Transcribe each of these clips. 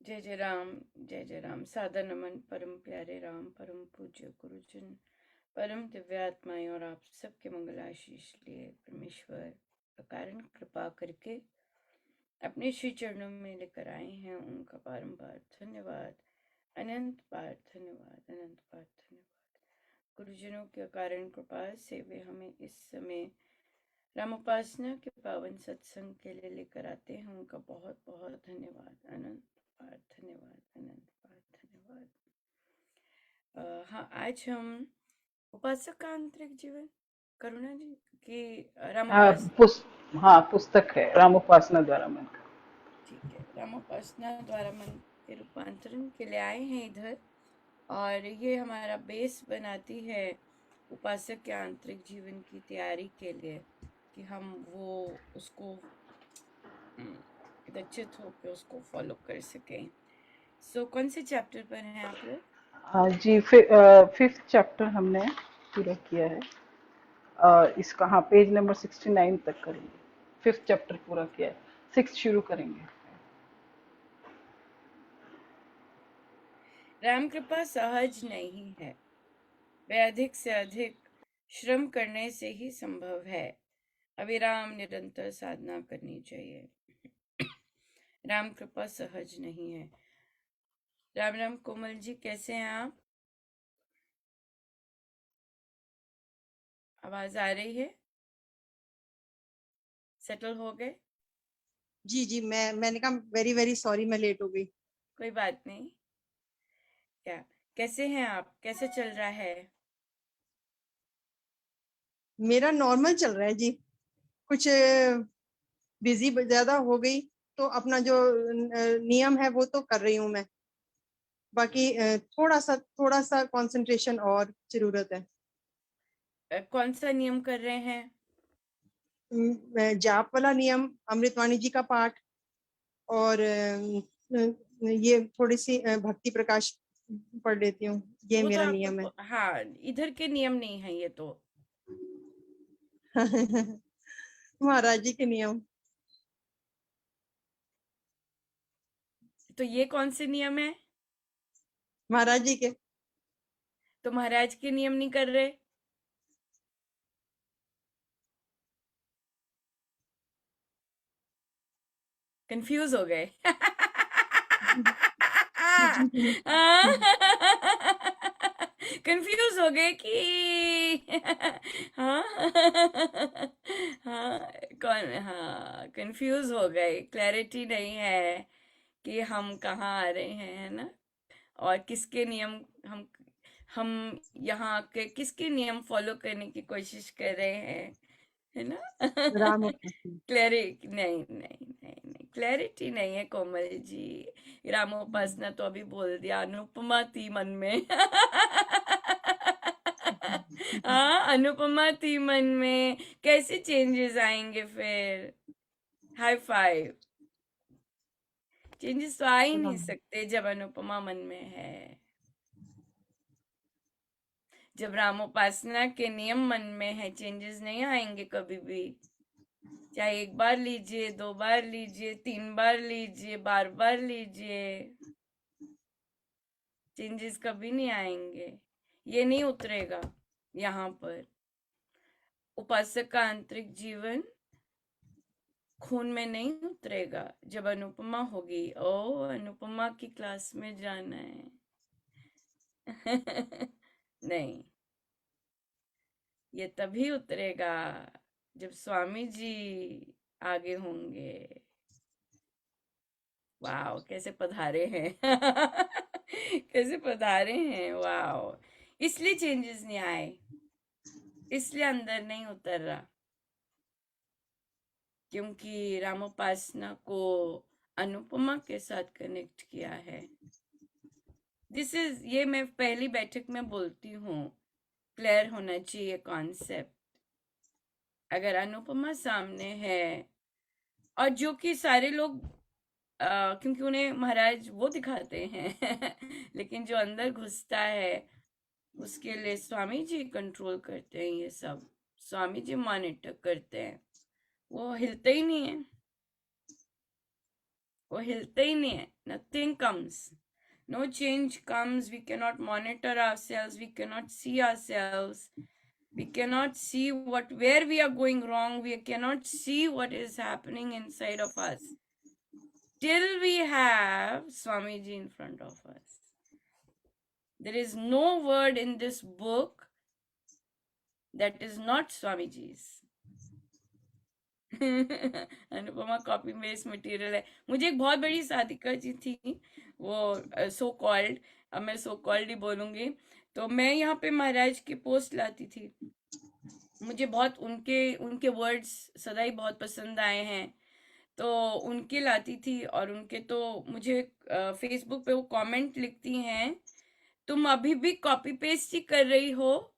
जय जय राम। सादर नमन परम प्यारे राम, परम पूज्य गुरुजन, परम दिव्यात्माएं और आप सबके मंगल आशीष लिए परमेश्वर अकारण कृपा करके अपने श्री चरणों में लेकर आए हैं। उनका बारंबार धन्यवाद, अनंत बार धन्यवाद, अनंत बार धन्यवाद। गुरुजनों के अकारण कृपा से वे हमें इस समय रामोपासना के पावन सत्संग के लिए लेकर आते हैं। उनका बहुत बहुत धन्यवाद, अनंत बार धन्यवाद, अनंत बार धन्यवाद। हाँ, आज हम उपासक का आंतरिक जीवन करुणा जी की हाँ रामोपास हाँ, पुस्तक है रामोपासना द्वारा मन का। ठीक है, रामोपासना द्वारा मन के रूपांतरण के लिए आए हैं इधर, और ये हमारा बेस बनाती है उपासक के आंतरिक जीवन की तैयारी के लिए कि हम वो उसको गच्छित होकर उसको फॉलो कर सकें। सो कौन से चैप्टर पर हैं आप लोग? जी, 5th चैप्टर हमने पूरा किया है। इसका हाँ पेज नंबर 69 तक करेंगे। 5th चैप्टर पूरा किया है, 6th शुरू करेंगे। राम कृपा सहज नहीं है, वह अधिक से अधिक श्रम करने से ही संभव है। अविराम निरंतर साधना करनी चाहिए। राम कृपा सहज नहीं है। राम राम कोमल जी, कैसे हैं आप? आवाज आ रही है? सेटल हो गए? जी जी, मैंने कहा वेरी वेरी सॉरी, मैं लेट हो गई। कोई बात नहीं। क्या, कैसे हैं आप? कैसे चल रहा है? मेरा नॉर्मल चल रहा है जी, कुछ बिजी ज्यादा हो गई तो अपना जो नियम है वो तो कर रही हूँ मैं, बाकी थोड़ा सा कंसंट्रेशन और जरूरत है। कौन सा नियम कर रहे हैं? जाप वाला नियम, अमृतवाणी जी का पाठ, और ये थोड़ी सी भक्ति प्रकाश पढ़ लेती हूँ, ये वो तो मेरा आपके नियम है। हाँ, इधर के नियम नहीं है ये तो। महाराज जी के नियम। तो ये कौन से नियम है? महाराज जी के। तो महाराज के नियम नहीं कर रहे? कंफ्यूज हो गए? कंफ्यूज हो गए कि हाँ हाँ, कौन, हाँ कंफ्यूज हो गए, क्लैरिटी नहीं है कि हम कहाँ आ रहे हैं, है ना? और किसके नियम हम यहाँ के किसके नियम फॉलो करने की कोशिश कर रहे हैं, है ना? राम। क्लैरिटी नहीं, नहीं नहीं नहीं, क्लैरिटी नहीं है कोमल जी। रामोपासना तो अभी बोल दिया, अनुपमा थी मन में। हाँ, अनुपमा थी मन में, कैसे चेंजेस आएंगे फिर? High five. चेंजेस तो आ ही नहीं सकते जब अनुपमा मन में है। जब रामोपासना के नियम मन में है, चेंजेस नहीं आएंगे कभी भी। चाहे एक बार लीजिए, 2 बार लीजिए, 3 बार लीजिए, बार बार लीजिए, चेंजेस कभी नहीं आएंगे। ये नहीं उतरेगा यहाँ पर। उपासक का आंतरिक जीवन खून में नहीं उतरेगा। जब अनुपमा होगी, ओ अनुपमा की क्लास में जाना है। नहीं, ये तभी उतरेगा जब स्वामी जी आगे होंगे। वाह, कैसे पधारे हैं! कैसे पधारे हैं, वाह! इसलिए चेंजेस नहीं आए, इसलिए अंदर नहीं उतर रहा, क्योंकि रामोपासना को अनुपमा के साथ कनेक्ट किया है। ये मैं पहली बैठक में बोलती हूँ, क्लियर होना चाहिए कॉन्सेप्ट। अगर अनुपमा सामने है, और जो कि सारे लोग क्योंकि उन्हें महाराज वो दिखाते हैं लेकिन जो अंदर घुसता है उसके लिए स्वामी जी कंट्रोल करते हैं, ये सब स्वामी जी मॉनिटर करते हैं, वो हिलते ही नहीं है। वो हिलते ही नहीं है. Nothing comes. No change comes. We cannot monitor ourselves. We cannot see ourselves. We cannot see where we are going wrong. We cannot see what is happening inside of us till we have Swamiji in front of us. There is no word in this book that is not Swamiji's. Anupama copy paste material है. मुझे एक बहुत बड़ी साधिका जी थी, वो so called, अब मैं so called ही बोलूंगी, तो मैं यहाँ पे महाराज की पोस्ट लाती थी. मुझे बहुत उनके वर्ड्स सदा ही बहुत पसंद आए हैं, तो उनके लाती थी. और उनके तो मुझे फेसबुक पे वो कमेंट लिखती हैं, तुम अभी भी कॉपी पेस्ट ही कर रही हो,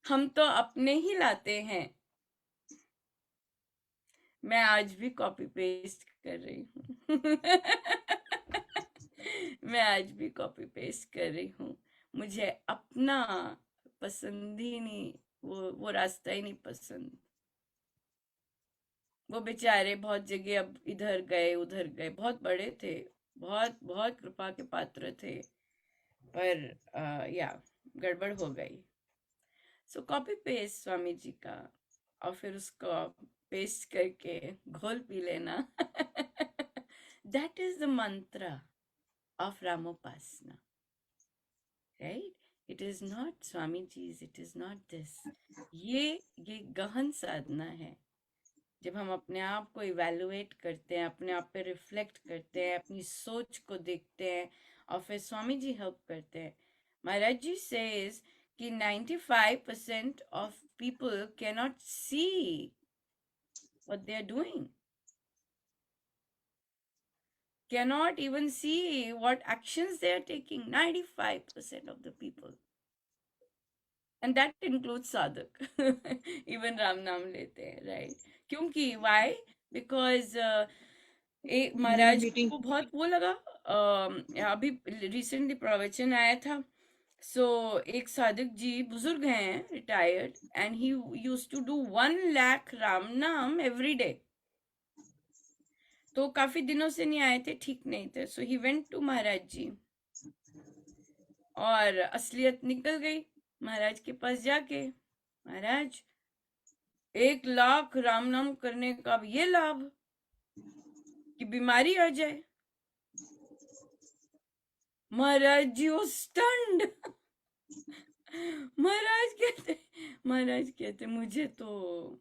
हम तो अपने ही लाते हैं. मैं आज भी कॉपी पेस्ट कर रही हूँ. मैं आज भी कॉपी पेस्ट कर रही हूँ. मुझे अपना पसंद ही नहीं, वो रास्ता ही नहीं पसंद. वो बेचारे बहुत जगह अब इधर गए उधर गए, बहुत बड़े थे, बहुत बहुत कृपा के पात्र थे, पर या गड़बड़ हो गई. सो कॉपी पेस्ट स्वामी जी का, और फिर उसको पेस्ट करके घोल पी लेना. That is the mantra of Ramopasana, right? It is not Swami ji, it is not this. ये गहन साधना है. जब हम अपने आप को इवेलुएट करते हैं, अपने आप पे रिफ्लेक्ट करते हैं, अपनी सोच को देखते हैं, और फिर स्वामी जी हेल्प करते हैं. महाराज जी सेज कि 95% of people cannot see what they are doing, cannot even see what actions they are taking. 95% of the people, and that includes sadhak. Even Ram नाम लेते हैं, right? क्योंकि why? Because एक महाराज मीटिंग को बहुत वो लगा, अभी रिसेंटली प्रवचन आया था. सो एक साधक जी बुजुर्ग हैं, retired, and he used to do 1 lakh Ram नाम एवरी डे. तो काफी दिनों से नहीं आए थे, ठीक नहीं थे. सो ही वेंट टू महाराज जी, और असलियत निकल गई. महाराज के पास जाके, महाराज 1 लाख राम नाम करने का अब ये लाभ कि बीमारी आ जाए. महाराज जी वो स्टंड. महाराज कहते मुझे तो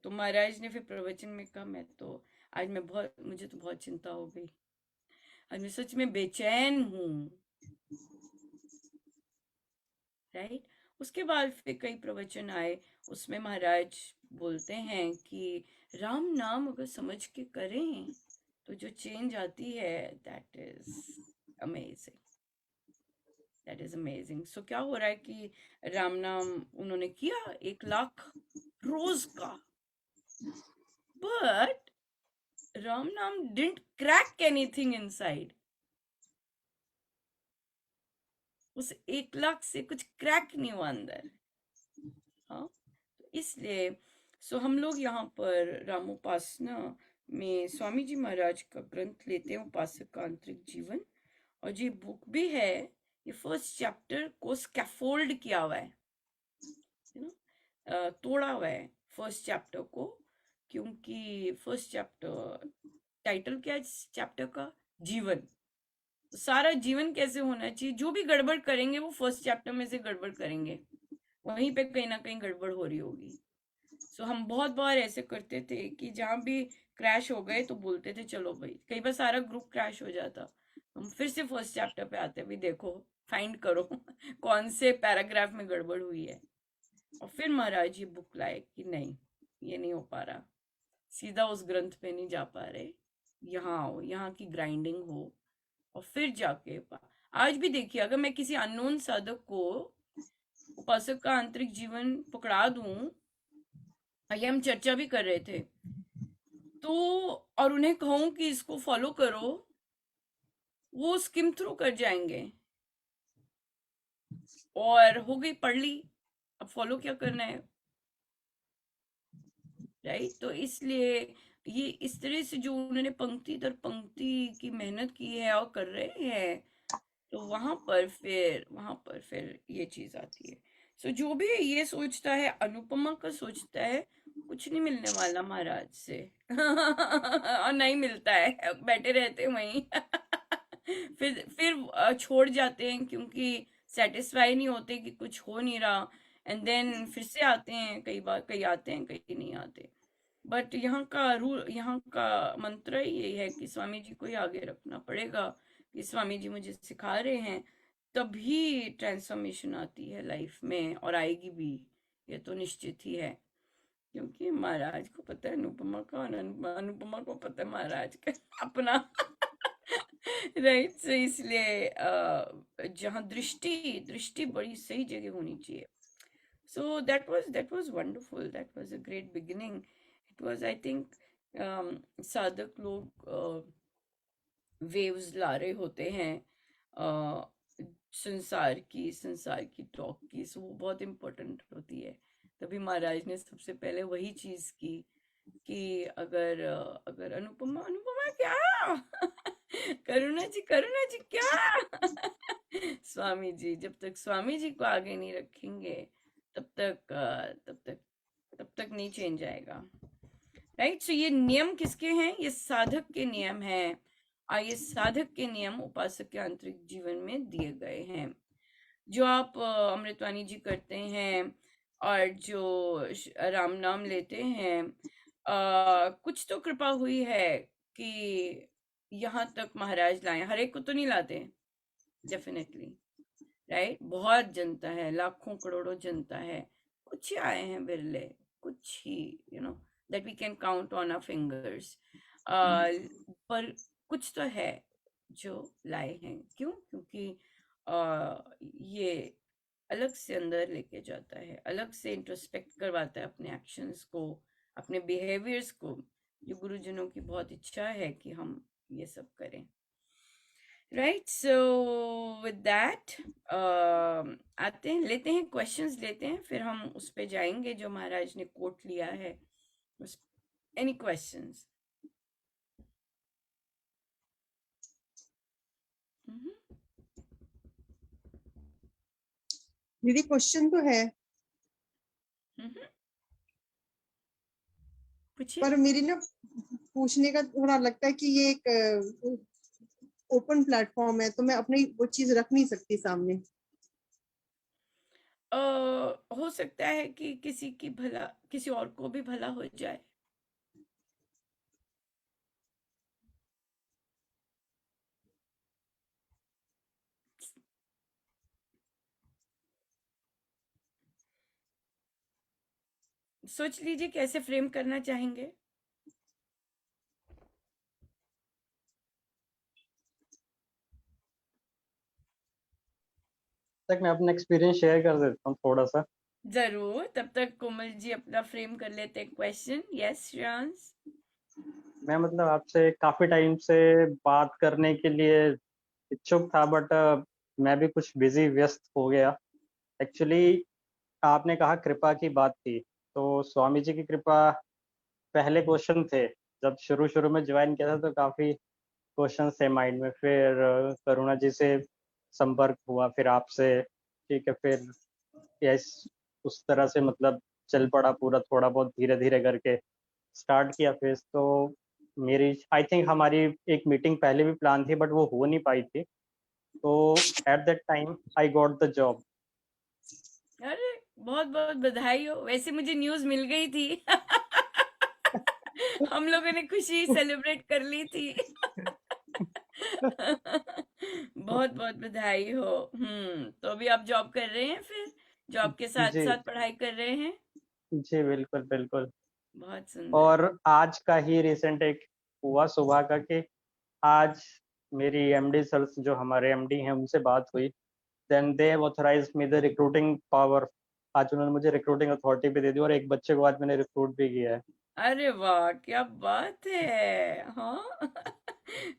महाराज ने फिर प्रवचन में कहा, मुझे तो बहुत चिंता हो गई, आज मैं सच में बेचैन हूँ, राइट? उसके बाद फिर कई प्रवचन आए, उसमें महाराज बोलते हैं कि राम नाम अगर समझ के करें तो जो चेंज आती है, that is amazing. That is amazing. So क्या हो रहा है कि राम नाम उन्होंने किया 1 लाख रोज का, बट राम नाम डिडंट क्रैक एनीथिंग इनसाइड. उस 1 लाख से कुछ क्रैक नहीं हुआ अंदर. हाँ, तो इसलिए सो हम लोग यहाँ पर रामोपासना में स्वामी जी महाराज का ग्रंथ लेते हैं, उपासक का आंतरिक जीवन. और ये बुक भी है, ये फर्स्ट चैप्टर को स्कैफोल्ड किया हुआ है, तोड़ा हुआ है फर्स्ट चैप्टर को, क्योंकि फर्स्ट चैप्टर टाइटल क्या है चैप्टर का? जीवन. तो सारा जीवन कैसे होना चाहिए, जो भी गड़बड़ करेंगे वो फर्स्ट चैप्टर में से गड़बड़ करेंगे, वहीं पे कहीं ना कहीं गड़बड़ हो रही होगी. सो हम बहुत बार ऐसे करते थे कि जहां भी क्रैश हो गए तो बोलते थे चलो भाई, कई बार सारा ग्रुप क्रैश हो जाता, हम फिर से फर्स्ट चैप्टर पे आते, भी देखो फाइंड करो कौन से पैराग्राफ में गड़बड़ हुई है. और फिर महाराज ये बुक लाए कि नहीं, ये नहीं हो पा रहा, सीधा उस ग्रंथ पे नहीं जा पा रहे, यहाँ आओ, यहाँ की ग्राइंडिंग हो, और फिर जाके आज भी देखिए, अगर मैं किसी अननोन साधक को उपासक का आंतरिक जीवन पकड़ा दूं, आइए हम चर्चा भी कर रहे थे, तो और उन्हें कहूं कि इसको फॉलो करो, वो स्किम थ्रू कर जाएंगे, और हो गई, पढ़ ली, अब फॉलो क्या करना है, राइट? तो इसलिए ये इस तरह से जो उन्होंने पंक्ति दर पंक्ति की मेहनत की है और कर रहे हैं, तो वहां पर फिर ये चीज आती है। सो जो भी ये सोचता है, अनुपमा का सोचता है, कुछ नहीं मिलने वाला महाराज से। और नहीं मिलता है, बैठे रहते हैं वहीं। फिर छोड़ जाते हैं, क्योंकि सेटिस्फाई नहीं होते कि कुछ हो नहीं रहा। एंड देन फिर से आते हैं, कई बार कई आते हैं, कई नहीं आते। बट यहाँ का मंत्र ही यही है कि स्वामी जी को ही आगे रखना पड़ेगा, कि स्वामी जी मुझे सिखा रहे हैं, तभी ट्रांसफॉर्मेशन आती है लाइफ में, और आएगी भी, ये तो निश्चित ही है। क्योंकि महाराज को पता है अनुपमा का, और अनुपमा को पता है महाराज का अपना। राइट। सो इसलिए जहाँ दृष्टि दृष्टि बड़ी सही जगह होनी चाहिए। So that was wonderful. That was a great beginning. It was, I think, साधक लोग वेव्स ला रहे होते हैं संसार की टॉक की, सो वो बहुत इम्पोर्टेंट होती है। तभी महाराज ने सबसे पहले वही चीज की कि अगर अनुपमा अनुपमा क्या। करुणा जी क्या। स्वामी जी, जब तक स्वामी जी को आगे नहीं रखेंगे, तब तक नहीं चेंज आएगा। राइट। सो ये नियम किसके हैं? ये साधक के नियम हैं, और ये साधक के नियम उपासक के आंतरिक जीवन में दिए गए हैं। जो आप अमृतवाणी जी करते हैं, और जो राम नाम लेते हैं, कुछ तो कृपा हुई है कि यहाँ तक महाराज लाए। हर एक को तो नहीं लाते, डेफिनेटली। राइट। बहुत जनता है, लाखों करोड़ों जनता है, कुछ ही आए हैं बिरले, कुछ ही, that we can count on our fingers. पर कुछ तो है जो लाए हैं। क्यों? क्योंकि ये अलग से अंदर लेके जाता है, अलग से इंट्रोस्पेक्ट करवाता है अपने एक्शंस को, अपने बिहेवियर्स को, जो गुरुजनों की बहुत इच्छा है कि हम ये सब करें। राइट। सो विद दैट आते हैं, लेते हैं क्वेश्चंस, लेते हैं, फिर हम उस पे जाएंगे जो महाराज ने कोट लिया है। Any questions? दीदी क्वेश्चन तो है, पूछिए। पर मेरी ना पूछने का थोड़ा लगता है कि ये एक ओपन प्लेटफॉर्म है, तो मैं अपनी वो चीज रख नहीं सकती सामने। हो सकता है कि किसी और को भी भला हो जाए। सोच लीजिए कैसे फ्रेम करना चाहेंगे। तक मैं अपना एक्सपीरियंस शेयर कर देता हूँ थोड़ा सा। जरूर। तब तक कोमल जी अपना फ्रेम कर लेते हैं क्वेश्चन। यस श्रेयांश। मैं मतलब आपसे काफी टाइम से बात करने के लिए इच्छुक था, बट मैं भी कुछ बिजी व्यस्त हो गया। एक्चुअली आपने कहा कृपा की बात थी, तो स्वामी जी की कृपा पहले क्वेश्चन थे। जब शुरू शुरू में ज्वाइन किया था तो काफी क्वेश्चन थे माइंड में, फिर करुणा जी से संपर्क हुआ, फिर आपसे, ठीक है, फिर यस, उस तरह से मतलब चल पड़ा पूरा, थोड़ा बहुत धीरे धीरे करके स्टार्ट किया फेज। तो मेरी आई थिंक हमारी एक मीटिंग पहले भी प्लान थी, बट वो हो नहीं पाई थी। तो at that time I got the job. अरे बहुत बहुत बधाई हो। वैसे मुझे न्यूज मिल गई थी। हम लोगों ने खुशी सेलिब्रेट कर ली थी। बहुत बहुत बधाई हो। तो अभी आप जॉब कर रहे हैं, फिर जॉब के साथ जी साथ पढ़ाई कर रहे हैं? जी, बिल्कुल बिल्कुल। बहुत सुंदर। और आज का ही रिसेंट एक हुआ सुबह का कि आज मेरी एमडी सर, जो हमारे एमडी हैं, उनसे बात हुई। Then they authorize me the recruiting power. आज उन्होंने मुझे रिक्रूटिंग अथॉरिटी भी दे दी, और एक बच्चे को आज मैंने रिक्रूट भी किया है। अरे वाह, क्या बात है। हाँ।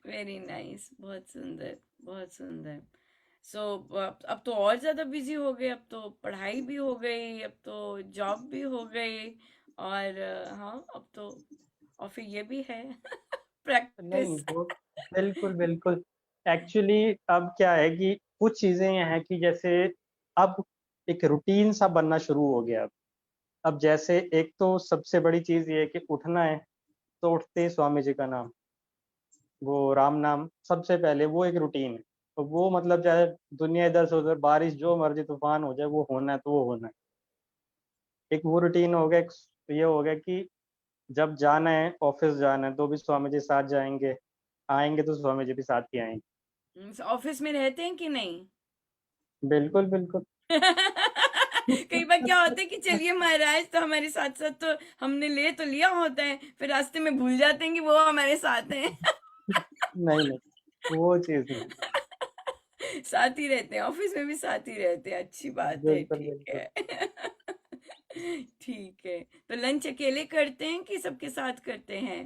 Very nice. बहुत सुंदर, बहुत सुंदर। सो अब तो और ज्यादा बिजी हो गए। अब तो पढ़ाई भी हो गई, अब तो जॉब भी हो गई, और हाँ, अब तो और फिर ये भी है नहीं प्रैक्टिस। वो बिल्कुल बिल्कुल। एक्चुअली अब क्या है कि कुछ चीजें ये हैं कि जैसे अब एक रूटीन सा बनना शुरू हो गया। अब जैसे एक तो सबसे बड़ी चीज ये है कि उठना है तो उठते ही स्वामी जी का नाम, वो राम नाम सबसे पहले, वो एक रूटीन है। तो वो मतलब चाहे दुनिया इधर से उधर बारिश जो मर्जी तूफान हो जाए, वो होना है तो वो होना है। एक वो रूटीन हो गया। एक ये हो गया कि जब जाना है ऑफिस जाना है तो भी स्वामी जी साथ जाएंगे, आएंगे तो स्वामी जी भी साथ ही आएंगे। ऑफिस में रहते हैं कि नहीं? बिल्कुल बिल्कुल। कई बार क्या होता है कि चलिए महाराज तो हमारे साथ साथ, तो हमने ले तो लिया होता है, फिर रास्ते में भूल जाते हैं कि वो हमारे साथ हैं। नहीं नहीं, वो चीज नहीं। साथ ही रहते हैं, ऑफिस में भी साथ ही रहते हैं, अच्छी बात है, बिल्कुल ठीक बिल्कुल। है। ठीक है। तो लंच अकेले करते हैं कि सबके साथ करते हैं?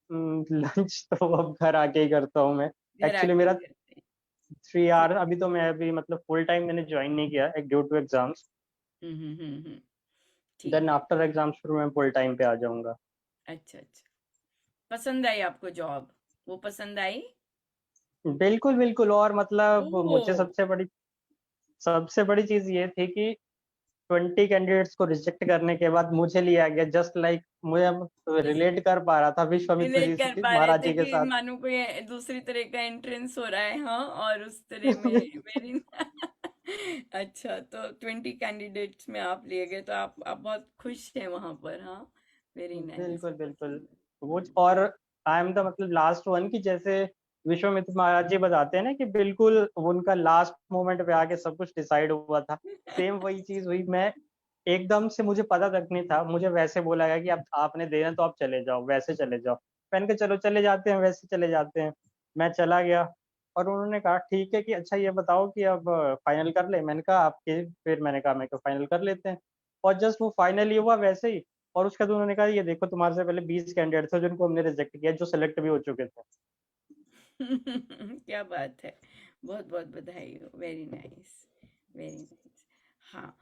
लंच तो अब घर आके ही करता हूँ मैं। घर एक्चुअली आके ही मेरा करते हैं। 3 आवर, ठीक अभी है। तो मैं अभी मतलब फुल टाइम मैंने ज्वाइन नहीं किया एक due to exams. Hmm. Then ठीक है। आफ्टर एग्जाम्स फिर मैं फुल टाइम पे आ जाऊंगा। अच्छा अच्छा। पसंद आई आपको जॉब? वो पसंद आई? बिल्कुल बिल्कुल। और मतलब ओ। मुझे सबसे बड़ी चीज ये थी कि 20 कैंडिडेट्स को रिजेक्ट करने के बाद मुझे लिया गया। जस्ट लाइक मुझे रिलेट कर पा रहा था विश्वामित्र रिलेट कर जी पा रहे महाराज थे जी के कि साथ। मानो कोई दूसरी तरह का एंट्रेंस हो रहा है, हाँ, और उस तरह में मेरी अच्छा, तो 20 कैंडिडेट्स में आप लिए गए, तो आप बहुत खुश हैं वहां पर, हाँ। Very nice. बिल्कुल बिल्कुल। वो और आई एम द मतलब लास्ट वन की जैसे विश्वामित्र महाराज जी बताते हैं ना कि बिल्कुल उनका लास्ट मोमेंट पे आके सब कुछ डिसाइड हुआ था। सेम वही चीज हुई। मैं एकदम से, मुझे पता तक नहीं था, मुझे वैसे बोला गया कि अब आपने देना तो आप चले जाओ, वैसे चले जाओ। मैंने कहा चलो चले जाते हैं, वैसे चले जाते हैं। मैं चला गया और उन्होंने कहा ठीक है कि अच्छा ये बताओ कि अब फाइनल कर ले। मैंने कहा आपके, फिर मैंने कहा मैं फाइनल कर लेते हैं। और जस्ट वो फाइनल ही हुआ वैसे ही। और उसके बाद उन्होंने कहा ये देखो तुम्हारे से पहले 20 कैंडिडेट थे जिनको हमने रिजेक्ट किया, जो सिलेक्ट भी हो चुके थे। क्या बात है। बहुत बहुत बधाई हो। Very nice. Very nice. हाँ।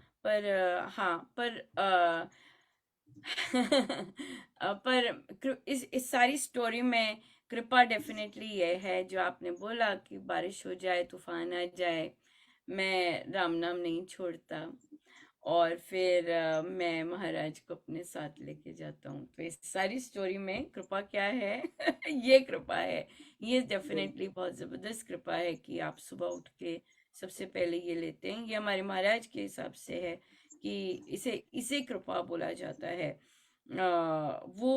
हाँ पर पर इस सारी स्टोरी में कृपा डेफिनेटली ये है जो आपने बोला कि बारिश हो जाए, तूफान आ जाए, मैं राम नाम नहीं छोड़ता, और फिर मैं महाराज को अपने साथ लेके जाता हूँ। तो इस सारी स्टोरी में कृपा क्या है? ये कृपा है। ये डेफिनेटली बहुत जबरदस्त कृपा है कि आप सुबह उठ के सबसे पहले ये लेते हैं। ये हमारे महाराज के हिसाब से है कि इसे इसे कृपा बोला जाता है। वो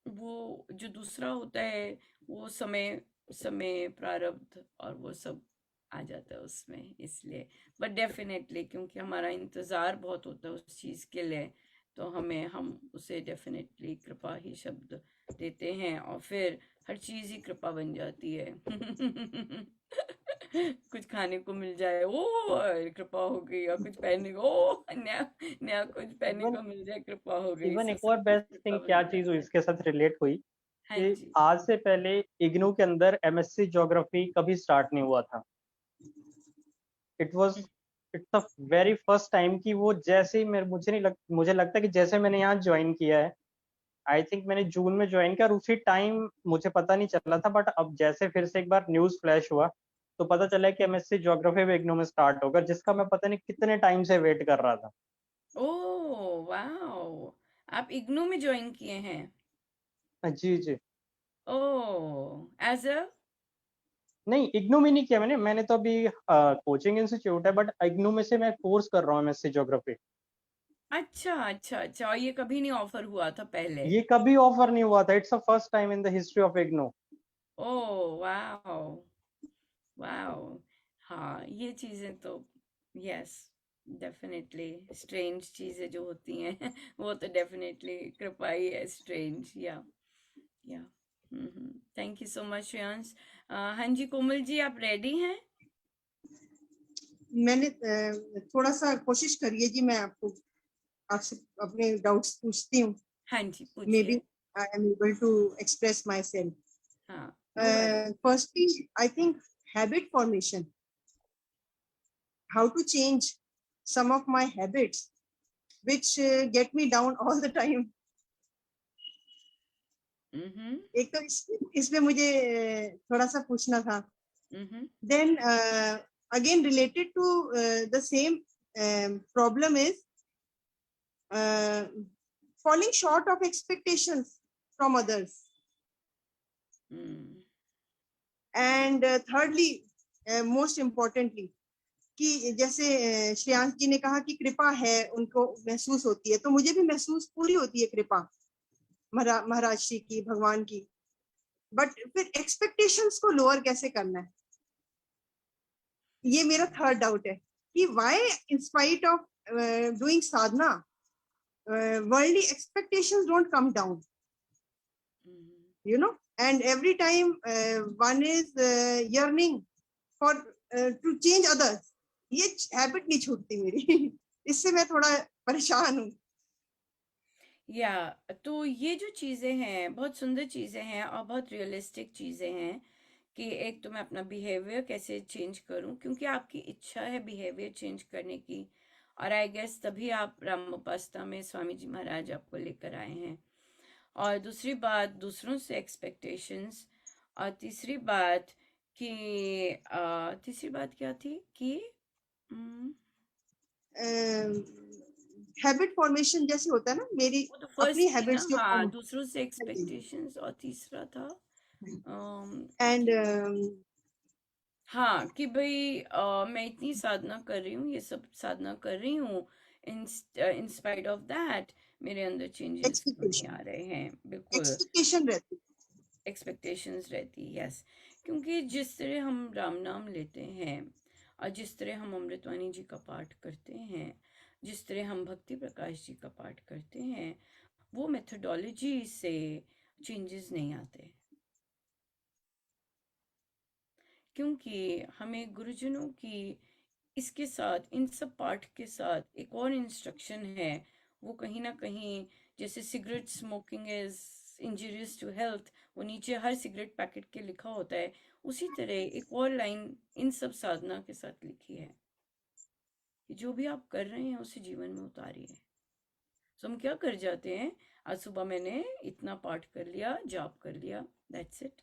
जो दूसरा होता है, वो समय समय प्रारब्ध और वो सब आ जाता है उसमें, इसलिए। बट डेफिनेटली क्योंकि हमारा इंतजार बहुत होता है उस चीज के लिए, तो हम उसे डेफिनेटली कृपा ही शब्द देते हैं, और फिर हर चीज ही कृपा बन जाती है। कुछ खाने को मिल जाए, ओ कृपा हो गई, और कुछ पहनने को, ओ नया नया कुछ पहनने इवन को मिल जाए, कृपा हो गई, इवन सो एक सब और कुछ बेस्ट कृपा थिंग बन क्या चीज हुई जाता है। इसके साथ रिलेट हुई हाँ कि जी। आज से पहले इग्नू के अंदर एमएससी ज्योग्राफी कभी स्टार्ट नहीं हुआ था। It was it's the very first time कि वो जैसे ही मुझे लगता है कि जैसे मैंने यहाँ ज्वाइन किया है, आई थिंक मैंने जून में ज्वाइन किया और उसी टाइम मुझे पता नहीं चला था, बट अब जैसे फिर से एक बार न्यूज फ्लैश हुआ तो पता चला कि एमएससी ज्योग्राफी भी इग्नू में स्टार्ट होगा, जिसका मैं पता नहीं कितने टाइम से वेट कर रहा था। Oh wow. आप इग्नू में ज्वाइन किए हैं? जी जी। ओह, एज अ। नहीं, इग्नू में नहीं किया मैंने तो अभी कोचिंग इंस्टीट्यूट है, बट इग्नू में से मैं कोर्स कर रहा हूँ एमएससी ज्योग्राफी। अच्छा अच्छा अच्छा, और ये कभी नहीं ऑफर हुआ था पहले? ये कभी ऑफर नहीं हुआ था। It's the first time in the history of IGNOU. Oh wow. Wow. हाँ, ये चीजें तो, यस, डेफिनेटली स्ट्रेंज चीजें जो होती हैं वो तो डेफिनेटली कृपा ही है, स्ट्रेंज, या। Thank you so much Shreyansh. हाँ जी, कोमल जी, आप रेडी हैं? मैंने थोड़ा सा कोशिश करिए जी, मैं आपको आपसे अपने डाउट्स पूछती हूँ। हाँ जी, मे पूछिए। Be I am able to express myself. हाँ, no worry. Firstly, I think habit formation, how to change some of my habits which get me down all the time. Mm-hmm. एक तो इसमें मुझे थोड़ा सा पूछना था. Mm-hmm. Then again related to the same problem is falling short of expectations from others. Mm. And thirdly, most importantly, कि जैसे श्रेयांश जी ने कहा कि कृपा है, उनको महसूस होती है, तो मुझे भी महसूस पूरी होती है कृपा महाराज श्री की, भगवान की. बट फिर एक्सपेक्टेशंस को लोअर कैसे करना है, ये मेरा थर्ड डाउट है कि why in spite of doing Sadhana worldly expectations don't come down, you know, and every time one is yearning for to change others. ये हैबिट नहीं छूटती मेरी. इससे मैं थोड़ा परेशान हूँ. या तो ये जो चीज़ें हैं बहुत सुंदर चीज़ें हैं और बहुत रियलिस्टिक चीज़ें हैं कि एक तो मैं अपना बिहेवियर कैसे चेंज करूं, क्योंकि आपकी इच्छा है बिहेवियर चेंज करने की, और आई गेस तभी आप रामोपासना में स्वामी जी महाराज आपको लेकर आए हैं. और दूसरी बात दूसरों से एक्सपेक्टेशंस, और तीसरी बात तीसरी बात क्या थी कि हैबिट फॉर्मेशन जैसे होता है ना, मेरी वो तो अपनी फर्स्ट थी ना, हैबिट्स जो हाँ, form दूसरों से एक्सपेक्टेशंस, और तीसरा था एंड हाँ कि भाई मैं इतनी साधना कर रही हूँ, ये सब साधना कर रही हूँ, इन स्पाइट ऑफ दैट मेरे अंदर चेंजेस क्यों नहीं आ एक्सपेक्टेशन रहे हैं. बिल्कुल एक्सपेक्टेशन रहती. एक्सपेक्टेशंस रहती है, यस. क्योंकि जिस तरह हम राम नाम लेते हैं और जिस तरह हम अमृतवाणी जी का पाठ करते हैं, जिस तरह हम भक्ति प्रकाश जी का पाठ करते हैं, वो मेथोडोलॉजी से चेंजेस नहीं आते, क्योंकि हमें गुरुजनों की इसके साथ इन सब पाठ के साथ एक और इंस्ट्रक्शन है. वो कहीं ना कहीं जैसे cigarette smoking is injurious to health, वो नीचे हर सिगरेट पैकेट के लिखा होता है, उसी तरह एक और लाइन इन सब साधना के साथ लिखी है कि जो भी आप कर रहे हैं उसे जीवन में उतारिए. तो हम क्या कर जाते हैं, आज सुबह मैंने इतना पाठ कर लिया, जाप कर लिया, दैट्स इट,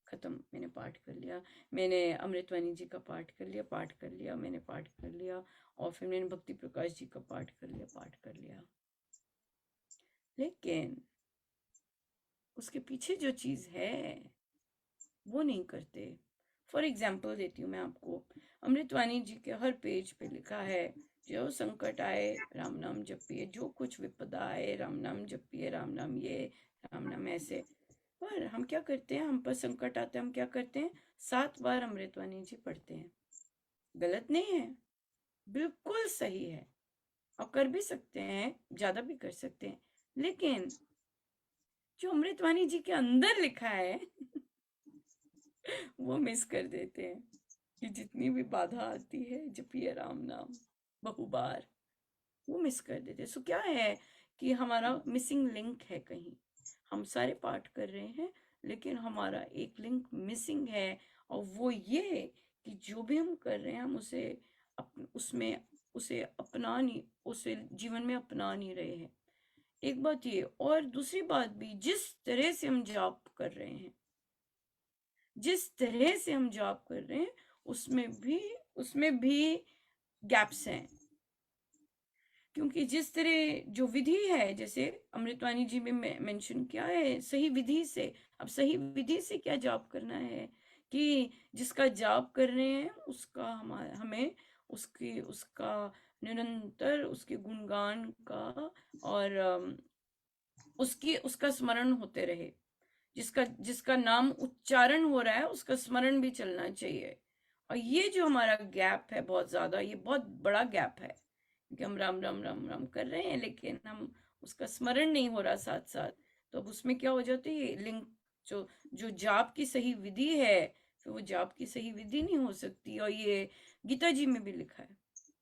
खत्म, मैंने पाठ कर लिया, मैंने अमृतवाणी जी का पाठ कर लिया, पाठ कर लिया, मैंने पाठ कर लिया, और फिर मैंने भक्ति प्रकाश जी का पाठ कर लिया, पाठ कर लिया. लेकिन उसके पीछे जो चीज है वो नहीं करते. फॉर एग्जाम्पल देती हूँ मैं आपको, अमृतवाणी जी के हर पेज पे लिखा है जो संकट आए राम नाम जपिए, जो कुछ विपदा आए राम नाम जपिए, राम नाम ये, राम नाम ऐसे. पर हम क्या करते हैं, हम पर संकट आते हैं, हम क्या करते हैं, 7 बार अमृतवाणी जी पढ़ते हैं. गलत नहीं है, बिल्कुल सही है, और कर भी सकते हैं, ज्यादा भी कर सकते हैं, लेकिन जो अमृतवाणी जी के अंदर लिखा है वो मिस कर देते हैं कि जितनी भी बाधा आती है जपिए राम नाम बहुबार, वो मिस कर देते हैं. सो क्या है कि हमारा मिसिंग लिंक है कहीं, हम सारे पाठ कर रहे हैं लेकिन हमारा एक लिंक मिसिंग है, और वो ये कि जो भी हम कर रहे हैं हम उसमें उसे अपना नहीं, उसे जीवन में अपना नहीं रहे हैं. एक बात ये, और दूसरी बात भी, जिस तरह से हम जाप कर रहे हैं, जिस तरह से हम जाप कर रहे हैं उसमें भी गैप्स हैं. क्योंकि जिस तरह जो विधि है, जैसे अमृतवाणी जी में मेंशन किया है, सही विधि से, अब सही विधि से क्या जाप करना है कि जिसका जाप कर रहे हैं उसका हमें उसका निरंतर उसके गुणगान का और उसका स्मरण होते रहे, जिसका जिसका नाम उच्चारण हो रहा है उसका स्मरण भी चलना चाहिए. और ये जो हमारा गैप है बहुत ज्यादा, ये बहुत बड़ा गैप है, क्योंकि हम राम राम राम राम कर रहे हैं लेकिन हम उसका स्मरण नहीं हो रहा साथ साथ. तो अब उसमें क्या हो जाता है, ये लिंक जो जो जाप की सही विधि है, फिर वो जाप की सही विधि नहीं हो सकती. और ये गीता जी में भी लिखा है,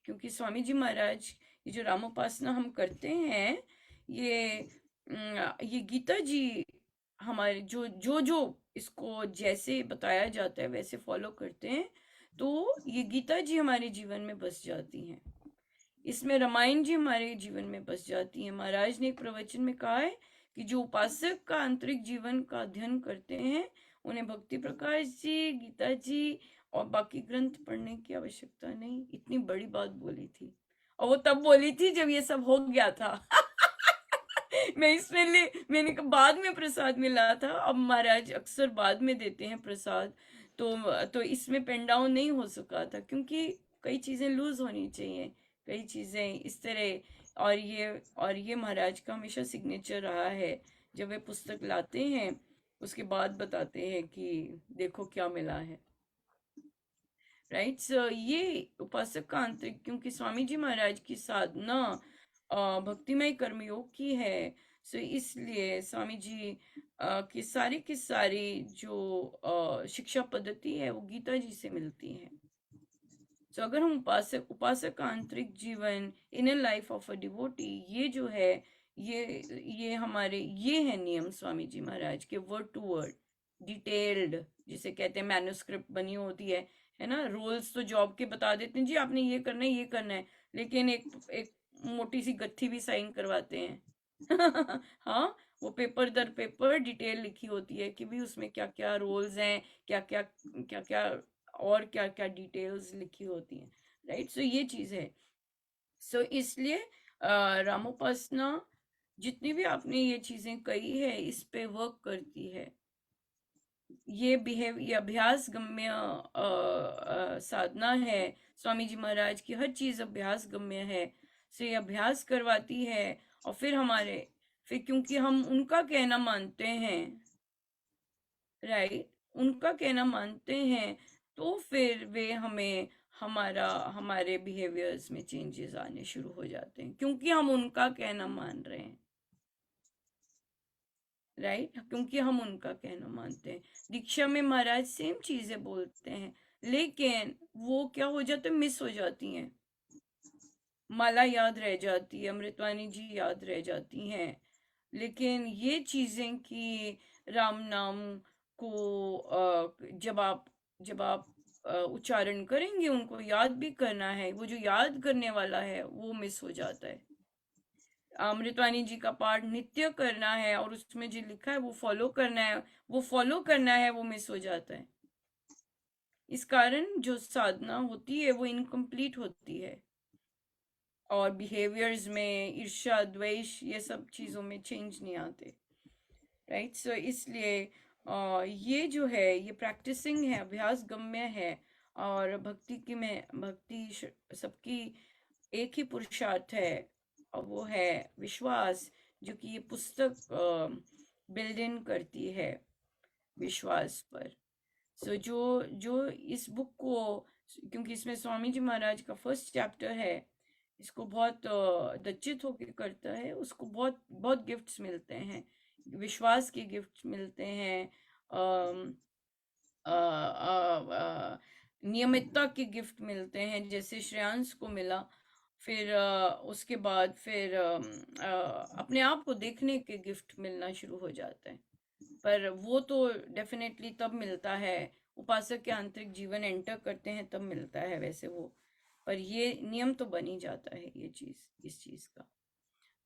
क्योंकि स्वामी जी महाराज ये जो रामोपासना हम करते हैं, ये गीता जी हमारे जो इसको जैसे बताया जाता है वैसे फॉलो करते हैं, तो ये गीता जी हमारे जीवन में बस जाती हैं, इसमें रामायण जी हमारे जीवन में बस जाती है. महाराज ने एक प्रवचन में कहा है कि जो उपासक का आंतरिक जीवन का अध्ययन करते हैं उन्हें भक्ति प्रकाश जी, गीता जी और बाकी ग्रंथ पढ़ने की आवश्यकता नहीं। इतनी बड़ी बात बोली थी, और वो तब बोली थी जब ये सब हो गया था। मैंने कहा बाद में प्रसाद मिला था, अब महाराज अक्सर बाद में देते हैं प्रसाद, तो इसमें पेन डाउन नहीं हो सका था क्योंकि कई चीजें लूज होनी चाहिए, कई चीजें इस तरह। और ये महाराज का हमेशा सिग्नेचर रहा है, जब वे पुस्तक लाते हैं उसके बाद बताते हैं कि देखो क्या मिला है, राइट। सो ये उपासक का आंतरिक, क्योंकि स्वामी जी महाराज की साधना भक्तिमय कर्मयोग की है, सो इसलिए स्वामी जी की सारी जो शिक्षा पद्धति है वो गीता जी से मिलती है। सो अगर हम उपासक का आंतरिक जीवन, inner life of a devotee, ये जो है ये हमारे ये है नियम स्वामी जी महाराज के, वर्ड टू वर्ड डिटेल्ड, जिसे कहते हैं मैन्युस्क्रिप्ट बनी होती है ना। रोल्स तो जॉब के बता देते हैं जी आपने ये करना है, ये करना है, लेकिन एक मोटी सी गत्थी भी साइन करवाते हैं। हाँ, वो पेपर दर पेपर डिटेल लिखी होती है कि भी उसमें क्या क्या रोल्स हैं, क्या क्या और क्या क्या डिटेल्स लिखी होती हैं, राइट। सो ये चीज है। सो इसलिए रामोपासना जितनी भी आपने ये चीजें कही है इस पे वर्क करती है। ये अभ्यास गम्य साधना है। स्वामी जी महाराज की हर चीज अभ्यास गम्य है, सो ये अभ्यास करवाती है। और फिर क्योंकि हम उनका कहना मानते हैं, राइट, उनका कहना मानते हैं, तो फिर वे हमें हमारे बिहेवियर्स में चेंजेस आने शुरू हो जाते हैं, क्योंकि हम उनका कहना मान रहे हैं, राइट, क्योंकि हम उनका कहना मानते हैं। दीक्षा में महाराज सेम चीजें बोलते हैं, लेकिन वो क्या हो जाता है, मिस हो जाती हैं। माला याद रह जाती है, अमृतवाणी जी याद रह जाती हैं, लेकिन ये चीजें कि राम नाम को जब आप उच्चारण करेंगे, उनको याद भी करना है, वो जो याद करने वाला है वो मिस हो जाता है। अमृतवाणी जी का पाठ नित्य करना है और उसमें जो लिखा है वो फॉलो करना है, वो मिस हो जाता है। इस कारण जो साधना होती है वो इनकम्प्लीट होती है, और बिहेवियर्स में ईर्ष्या, द्वेष, ये सब चीजों में चेंज नहीं आते, राइट। सो इसलिए ये जो है ये प्रैक्टिसिंग है, अभ्यास गम्य है। और भक्ति सबकी एक ही पुरुषार्थ है, और वो है विश्वास, जो कि ये पुस्तक बिल्ड इन करती है विश्वास पर। सो जो इस बुक को, क्योंकि इसमें स्वामी जी महाराज का फर्स्ट चैप्टर है, इसको बहुत दच्चित होकर करता है, उसको बहुत बहुत गिफ्ट्स मिलते हैं, विश्वास के गिफ्ट्स मिलते हैं, नियमितता के गिफ्ट मिलते हैं, जैसे श्रेयांश को मिला। फिर उसके बाद फिर अपने आप को देखने के गिफ्ट मिलना शुरू हो जाता है, पर वो तो डेफिनेटली तब मिलता है, उपासक के आंतरिक जीवन एंटर करते हैं तब मिलता है वैसे वो, पर ये नियम तो बन ही जाता है ये चीज, इस चीज का।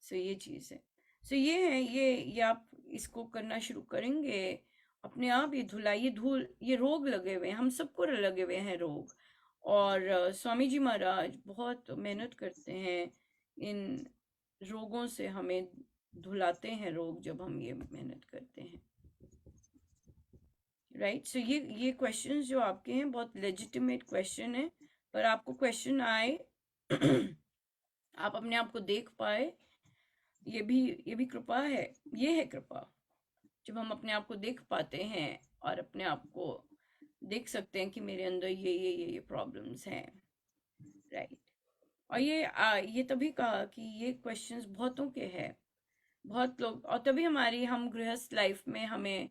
सो ये चीज है। सो ये है, ये आप इसको करना शुरू करेंगे, अपने आप ये धुलाई, ये रोग लगे हुए हैं, हम सबको लगे हुए हैं रोग, और स्वामी जी महाराज बहुत मेहनत करते हैं इन रोगों से, हमें धुलाते हैं रोग जब हम ये मेहनत करते हैं, राइट। सो ये क्वेश्चंस जो आपके हैं बहुत लेजिटिमेट क्वेश्चन है, पर आपको क्वेश्चन आए आप अपने आप को देख पाए, ये भी कृपा है, ये है कृपा, जब हम अपने आप को देख पाते हैं और अपने आप को देख सकते हैं कि मेरे अंदर ये प्रॉब्लम्स हैं, राइट। और ये तभी कहा कि ये क्वेश्चंस बहुतों के हैं, बहुत लोग, और तभी हम गृहस्थ लाइफ में हमें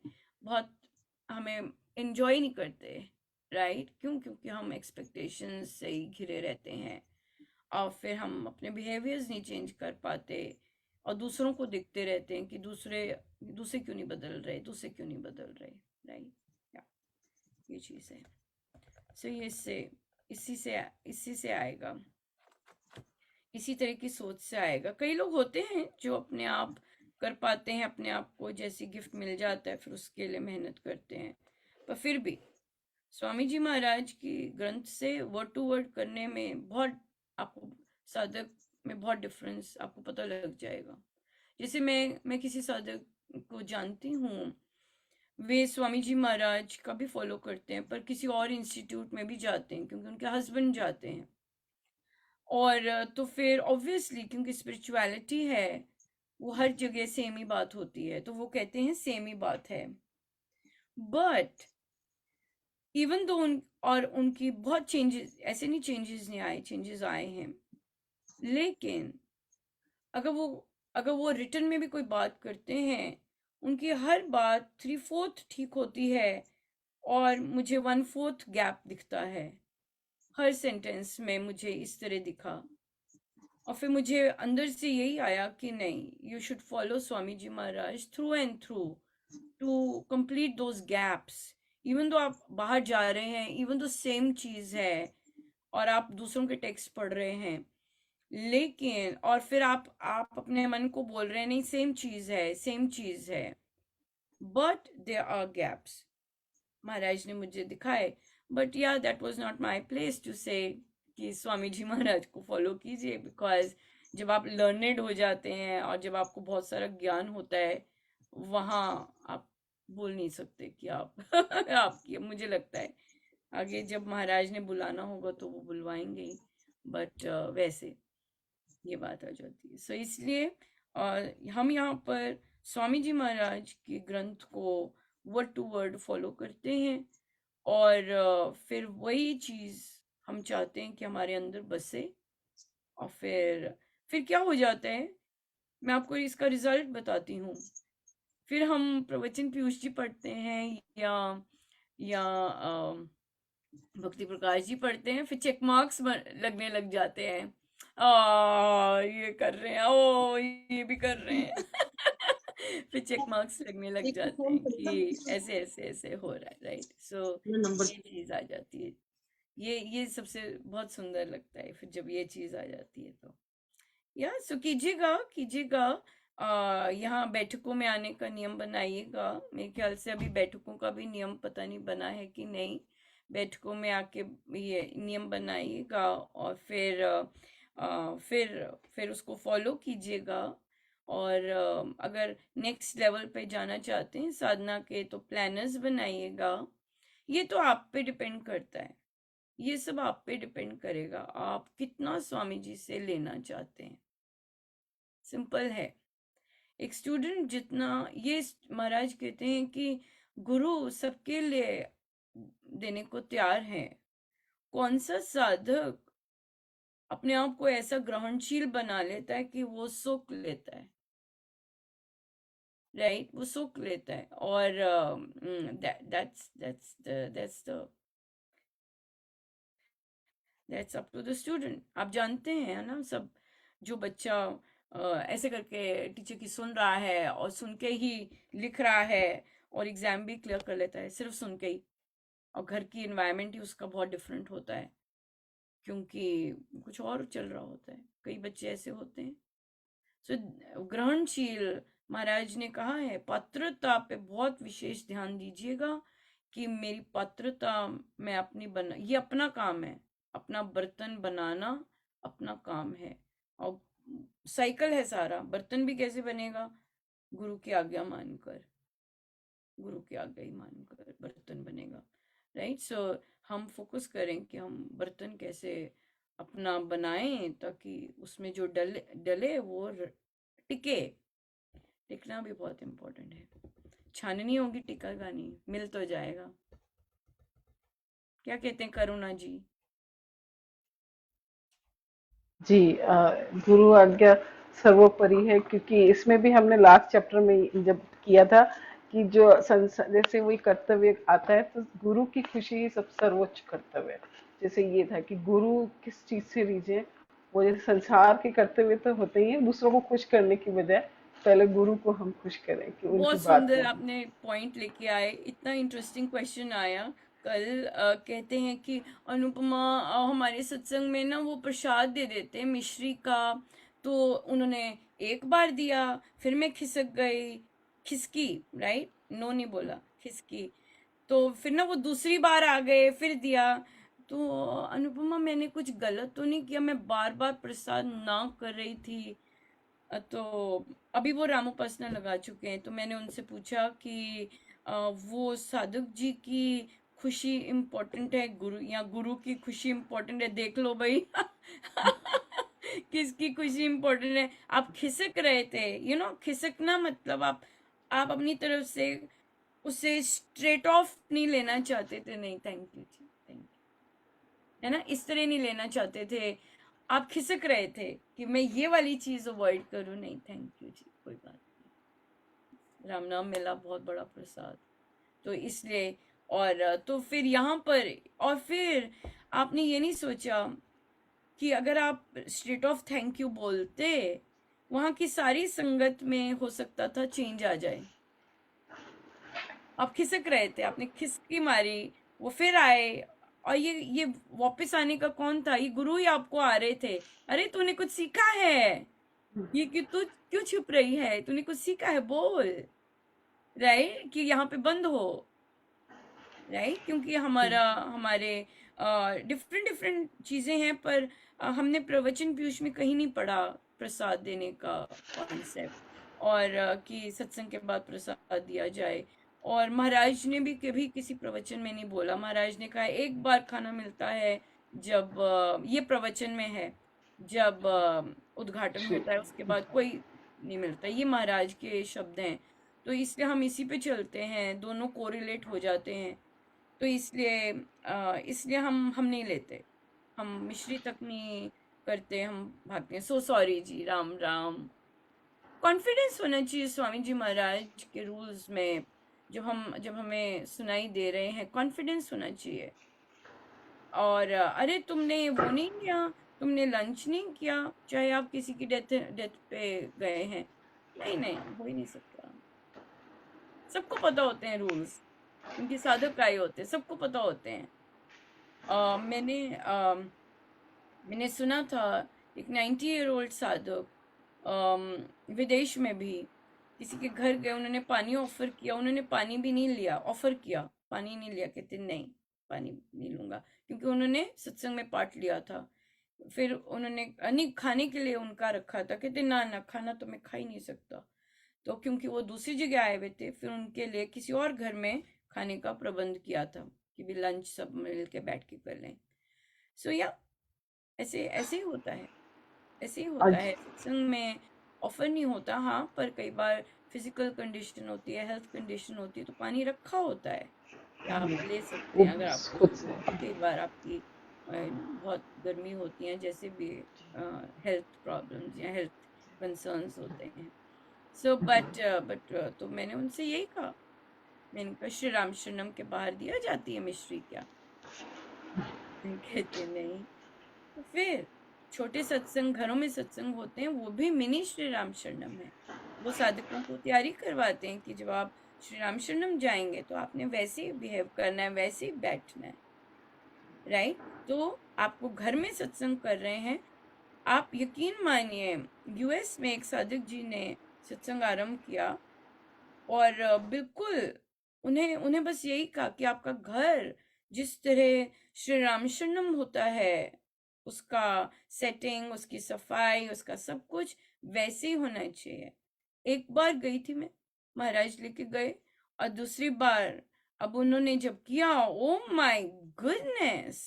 एंजॉय नहीं करते, राइट। क्योंकि हम एक्सपेक्टेशंस से ही घिरे रहते हैं, और फिर हम अपने बिहेवियर्स नहीं चेंज कर पाते, और दूसरों को देखते रहते हैं कि दूसरे क्यों नहीं बदल रहे, राइट। ये चीज है। सो ये इसी से आएगा, इसी तरह की सोच से आएगा। कई लोग होते हैं जो अपने आप कर पाते हैं अपने आप को, जैसे गिफ्ट मिल जाता है फिर उसके लिए मेहनत करते हैं। पर फिर भी स्वामी जी महाराज की ग्रंथ से वर्ड टू वर्ड करने में बहुत आपको साधक में बहुत डिफरेंस आपको पता लग जाएगा। जैसे मैं किसी साधक को जानती हूँ, वे स्वामी जी महाराज का भी फॉलो करते हैं पर किसी और इंस्टीट्यूट में भी जाते हैं क्योंकि उनके हस्बैंड जाते हैं। और तो फिर ऑब्वियसली क्योंकि स्पिरिचुअलिटी है वो हर जगह सेम ही बात होती है, तो वो कहते हैं सेम ही बात है। बट इवन दो उनकी बहुत चेंजेस, ऐसे नहीं चेंजेस नहीं आए, चेंजेस आए हैं, लेकिन अगर वो रिटर्न में भी कोई बात करते हैं उनकी हर बात 3/4 ठीक होती है और मुझे 1/4 गैप दिखता है हर सेंटेंस में, मुझे इस तरह दिखा। और फिर मुझे अंदर से यही आया कि नहीं, you should follow Swami ji Maharaj through and through to complete those gaps. Even though आप बाहर जा रहे हैं, इवन दो सेम चीज है और आप दूसरों के टेक्स्ट पढ़ रहे हैं, लेकिन और फिर आप अपने मन को बोल रहे हैं नहीं सेम चीज है, सेम चीज है, but there are gaps Maharaj ने मुझे दिखाए। बट या that was not my place to say कि स्वामी जी महाराज को फॉलो कीजिए, बिकॉज जब आप लर्नेड हो जाते हैं और जब आपको बहुत सारा ज्ञान होता है वहाँ आप बोल नहीं सकते कि आप आपकी, मुझे लगता है आगे जब महाराज ने बुलाना होगा तो वो बुलवाएंगे ही, बट वैसे ये बात आ जाती है। सो इसलिए हम यहाँ पर स्वामी जी महाराज के ग्रंथ को वर्ड टू वर्ड फॉलो करते हैं और फिर वही चीज हम चाहते हैं कि हमारे अंदर बसे। और फिर क्या हो जाता है, मैं आपको इसका रिजल्ट बताती हूँ। फिर हम प्रवचन पीयूष जी पढ़ते हैं या भक्ति प्रकाश जी पढ़ते हैं, फिर चेक मार्क्स लगने लग जाते हैं, ये कर रहे हैं, ओ ये भी कर रहे हैं फिर चेक मार्क्स लगने लग जाते हैं कि ऐसे ऐसे ऐसे हो रहा है, राइट। सो ये चीज आ जाती है, ये सबसे बहुत सुंदर लगता है फिर जब ये चीज आ जाती है। तो सो कीजिएगा यहाँ बैठकों में आने का नियम बनाइएगा। मेरे ख्याल से अभी बैठकों का भी नियम पता नहीं बना है कि नहीं, बैठकों में आके ये नियम बनाइएगा और फिर उसको फॉलो कीजिएगा। और अगर नेक्स्ट लेवल पे जाना चाहते हैं साधना के तो प्लानर्स बनाइएगा। ये तो आप पे डिपेंड करता है, ये सब आप पे डिपेंड करेगा आप कितना स्वामी जी से लेना चाहते हैं। सिंपल है, एक स्टूडेंट जितना, ये महाराज कहते हैं कि गुरु सबके लिए देने को तैयार है। कौन सा साधक अपने आप को ऐसा ग्रहणशील बना लेता है कि वो सुख लेता है, राइट, वो सुख लेता है। और that's up to the student. आप जानते हैं ना सब, जो बच्चा ऐसे करके टीचर की सुन रहा है और सुन के ही लिख रहा है और एग्जाम भी क्लियर कर लेता है सिर्फ सुन के ही, और घर की एनवायरनमेंट ही उसका बहुत डिफरेंट होता है क्योंकि कुछ और चल रहा होता है। कई बच्चे ऐसे होते हैं। सो ग्रहणशील, महाराज ने कहा है पात्रता पे बहुत विशेष ध्यान दीजिएगा कि मेरी पात्रता मैं अपनी बना, ये अपना काम है, अपना बर्तन बनाना अपना काम है। और साइकिल है सारा, बर्तन भी कैसे बनेगा, गुरु की आज्ञा मानकर, गुरु की आज्ञा ही मानकर बर्तन बनेगा, राइट। सो हम फोकस करें कि हम बर्तन कैसे अपना बनाएं ताकि उसमें जो डले वो टिके। टिकना भी बहुत इम्पोर्टेंट है, छाननी होगी टिकेगा नहीं, मिल तो जाएगा। क्या कहते हैं करुणा जी? जी, गुरु आज्ञा सर्वोपरि है, क्योंकि इसमें भी हमने लास्ट चैप्टर में जब किया था कि जो जैसे वही कर्तव्य आता है तो गुरु की खुशी ही सब सर्वोच्च कर्तव्य है। जैसे ये था कि गुरु किस चीज से रीझे, वो जैसे संसार के कर्तव्य तो होते ही है, दूसरों को खुश करने की बजाय पहले गुरु को हम खुश करें कि उनकी बहुत बात सुंदर माने। आपने पॉइंट लेके आए, इतना इंटरेस्टिंग क्वेश्चन आया कल। कहते हैं कि अनुपमा हमारे सत्संग में ना वो प्रसाद दे देते हैं मिश्री का, तो उन्होंने एक बार दिया, फिर मैं खिसकी, राइट, नो नहीं बोला, खिसकी, तो फिर ना वो दूसरी बार आ गए, फिर दिया। तो अनुपमा मैंने कुछ गलत तो नहीं किया, मैं बार बार प्रसाद ना कर रही थी। तो अभी वो रामोपासना लगा चुके हैं, तो मैंने उनसे पूछा कि वो साधक जी की खुशी इम्पोर्टेंट है गुरु की खुशी इम्पोर्टेंट है, देख लो भाई। किसकी खुशी इम्पोर्टेंट है? आप खिसक रहे थे, खिसकना मतलब आप अपनी तरफ से उसे स्ट्रेट ऑफ नहीं लेना चाहते थे, नहीं thank you ji, thank you, है ना, इस तरह नहीं लेना चाहते थे, आप खिसक रहे थे कि मैं ये वाली चीज अवॉइड करूं, नहीं थैंक यू जी, कोई बात नहीं, राम नाम मिला बहुत बड़ा प्रसाद, तो इसलिए। और तो फिर यहाँ पर, और फिर आपने ये नहीं सोचा कि अगर आप स्ट्रेट ऑफ थैंक यू बोलते, वहां की सारी संगत में हो सकता था चेंज आ जाए। आप खिसक रहे थे, आपने खिसकी मारी, वो फिर आए, और ये वापस आने का कौन था? ये गुरु ही आपको आ रहे थे, अरे तूने कुछ सीखा है, ये कि तू क्यों छुप रही है, तूने कुछ सीखा है, बोल, राइट, कि यहाँ पे बंद हो, राइट, क्योंकि हमारे डिफरेंट डिफरेंट चीजें हैं, पर हमने प्रवचन पीयूष में कहीं नहीं पढ़ा प्रसाद देने का कॉन्सेप्ट, और कि सत्संग के बाद प्रसाद दिया जाए। और महाराज ने भी कभी किसी प्रवचन में नहीं बोला, महाराज ने कहा एक बार खाना मिलता है जब ये प्रवचन में है, जब उद्घाटन होता है, उसके बाद कोई नहीं मिलता, ये महाराज के शब्द हैं, तो इसलिए हम इसी पे चलते हैं, दोनों कोरिलेट हो जाते हैं, तो इसलिए हम नहीं लेते, हम मिश्री तक नहीं करते, हम भागते हैं। सो सॉरी जी, राम राम। कॉन्फिडेंस होना चाहिए स्वामी जी महाराज के रूल्स में, जब हमें सुनाई दे रहे हैं, कॉन्फिडेंस होना चाहिए। और अरे तुमने वो नहीं किया, तुमने लंच नहीं किया, चाहे आप किसी की डेथ पे गए हैं, नहीं नहीं, हो ही नहीं सकता। सबको पता होते हैं रूल्स, क्योंकि साधक आए होते हैं, सबको पता होते हैं। मैंने सुना था एक 90-year-old साधक विदेश में भी किसी के घर गए, उन्होंने पानी ऑफर किया, उन्होंने पानी भी नहीं लिया, ऑफर किया, पानी नहीं लिया, कहते नहीं पानी नहीं लूंगा, क्योंकि उन्होंने सत्संग में पार्ट लिया था। फिर उन्होंने नहीं, खाने के लिए उनका रखा था, कहते ना ना, खाना तो मैं खा ही नहीं सकता, तो क्योंकि वो दूसरी जगह आए हुए थे, फिर उनके लिए किसी और घर में खाने का प्रबंध किया था कि भी लंच सब मिल के बैठ के कर लें। सो या ऐसे ऐसे ही होता है, ऐसे ही होता है सत्संग में, ऑफर नहीं होता, हाँ, पर कई बार फिजिकल कंडीशन होती है, हेल्थ कंडीशन होती है, तो पानी रखा होता है कि आप ले सकते हैं, अगर आपको कई बार आपकी बहुत गर्मी होती है, जैसे भी हेल्थ प्रॉब्लम्स या हेल्थ कंसर्न्स होते हैं। सो बट तो मैंने उनसे यही कहा, मैंने कहा श्री राम शरणम के बाहर दिया जाती है मिश्री क्या? कहते नहीं। तो फिर छोटे सत्संग, घरों में सत्संग होते हैं, वो भी मिनी श्री राम शरणम है, वो साधकों को तैयारी करवाते हैं कि जब आप श्री राम शरणम जाएंगे तो आपने वैसे ही बिहेव करना है, वैसे ही बैठना है, राइट। तो आपको घर में सत्संग कर रहे हैं, आप यकीन मानिए, यूएस में एक साधक जी ने सत्संग आरंभ किया, और बिल्कुल उन्हें बस यही कहा कि आपका घर जिस तरह श्री राम शरणम होता है, उसका सेटिंग, उसकी सफाई, उसका सब कुछ वैसे ही होना चाहिए। एक बार गई थी मैं, महाराज लेके गए, और दूसरी बार अब उन्होंने जब किया, ओ माय गुडनेस,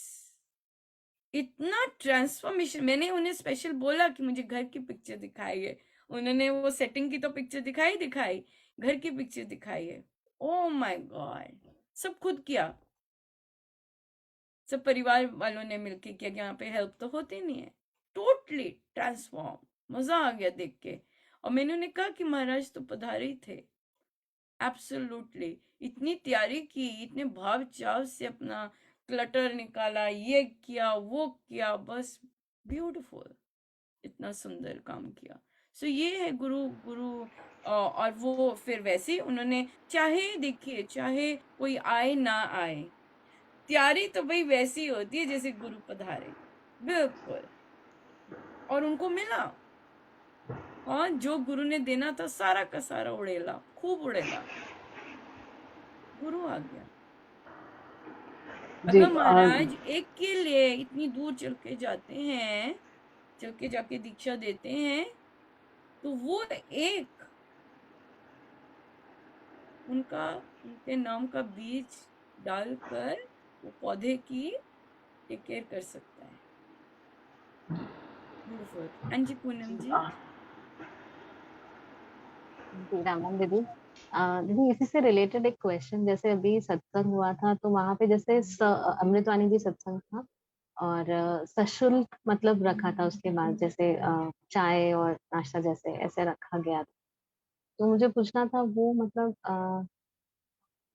इतना ट्रांसफॉर्मेशन। मैंने उन्हें स्पेशल बोला कि मुझे घर की पिक्चर दिखाइए, उन्होंने वो सेटिंग की तो पिक्चर दिखाई, घर की पिक्चर दिखाइए, ओ माय गॉड, सब खुद किया, सब परिवार वालों ने मिलके किया, यहाँ पे हेल्प तो होती नहीं है, टोटली ट्रांसफॉर्म, मजा आ गया देख के। और मैंने उन्हें कहा कि महाराज तो पधारे ही थे, एब्सोल्युटली, इतनी तैयारी की, इतने भाव चाव से अपना क्लटर निकाला, ये किया वो किया, बस ब्यूटीफुल, इतना सुंदर काम किया। सो ये है गुरु गुरु और वो फिर वैसे ही उन्होंने, चाहे देखिए, चाहे कोई आए ना आए, तैयारी तो भाई वैसी होती है जैसे गुरु पधारे, बिल्कुल। और उनको मिला, और जो गुरु ने देना था सारा का सारा उड़ेला, खूब उड़ेला। गुरु आ गया। जी अगर महाराज एक के लिए इतनी दूर चल के जाते हैं, चल के जाके दीक्षा देते हैं, तो वो एक उनके नाम का बीज डालकर वो पौधे की टेक केयर कर सकता है। ब्यूटीफुल। हाँ जी पूनम जी। जी रामन दीदी, दीदी इसी से रिलेटेड एक क्वेश्चन, जैसे अभी सत्संग हुआ था तो वहां पे जैसे अमृतवाणी जी सत्संग था और सशुल्क मतलब रखा था, उसके बाद जैसे चाय और नाश्ता जैसे ऐसे रखा गया था। तो मुझे पूछना था वो मतलब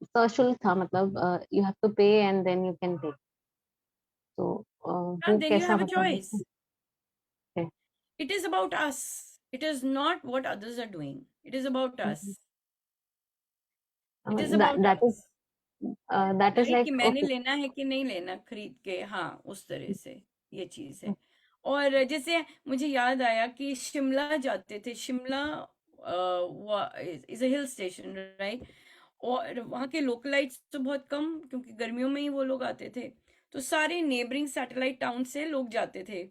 सशुल्क था, मतलब you have to pay and then you can take, तो वो देन यू कैसा हैव अ मतलब चॉइस। है? It is about us. It is not what others are doing. It is about us. It is about that us. Is right, कि like मैंने okay. लेना है कि नहीं लेना खरीद के, हाँ उस तरह से ये चीज है। और जैसे मुझे याद आया कि शिमला जाते थे। Shimla is a hill station, right. और वहाँ के लोकलाइट्स तो बहुत कम, क्योंकि गर्मियों में ही वो लोग आते थे। तो सारे नेबरिंग सैटेलाइट टाउन से लोग जाते थे,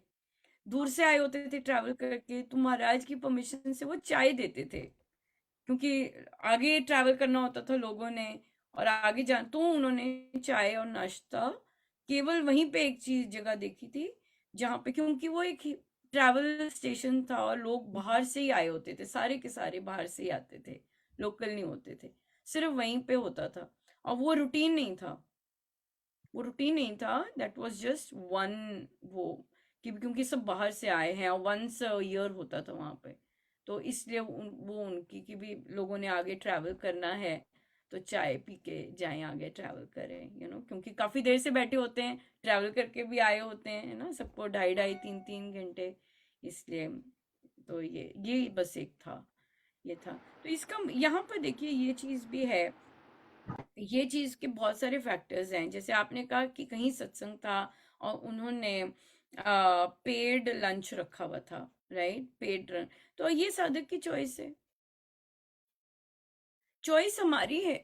दूर से आए होते थे ट्रैवल करके, तो महाराज की परमिशन से वो चाय देते थे, क्योंकि आगे ट्रैवल करना होता था लोगों ने और आगे जान, तो उन्होंने चाय और नाश्ता केवल वहीं पे एक चीज जगह देखी थी, जहाँ पे, क्योंकि वो एक ट्रैवल स्टेशन था और लोग बाहर से ही आए होते थे, सारे के सारे बाहर से ही आते थे, लोकल नहीं होते थे, सिर्फ वहीं पे होता था। और वो रूटीन नहीं था, वो रूटीन नहीं था, दैट वाज जस्ट वन, वो कि क्योंकि सब बाहर से आए हैं और वंस ईयर होता था वहां पे, तो इसलिए वो उनकी कि भी लोगों ने आगे ट्रैवल करना है तो चाय पी के जाएं, आगे ट्रैवल करें, क्योंकि काफी देर से बैठे होते हैं, ट्रैवल करके भी आए होते हैं, है ना, सबको 2.5-3 घंटे, इसलिए तो ये बस एक था, ये था। तो इसका यहाँ पर देखिए ये चीज भी है, ये चीज के बहुत सारे फैक्टर्स हैं। जैसे आपने कहा कि कहीं सत्संग था और उन्होंने पेड लंच रखा हुआ था, राइट, पेड रन, तो ये साधक की चॉइस है, चॉइस हमारी है।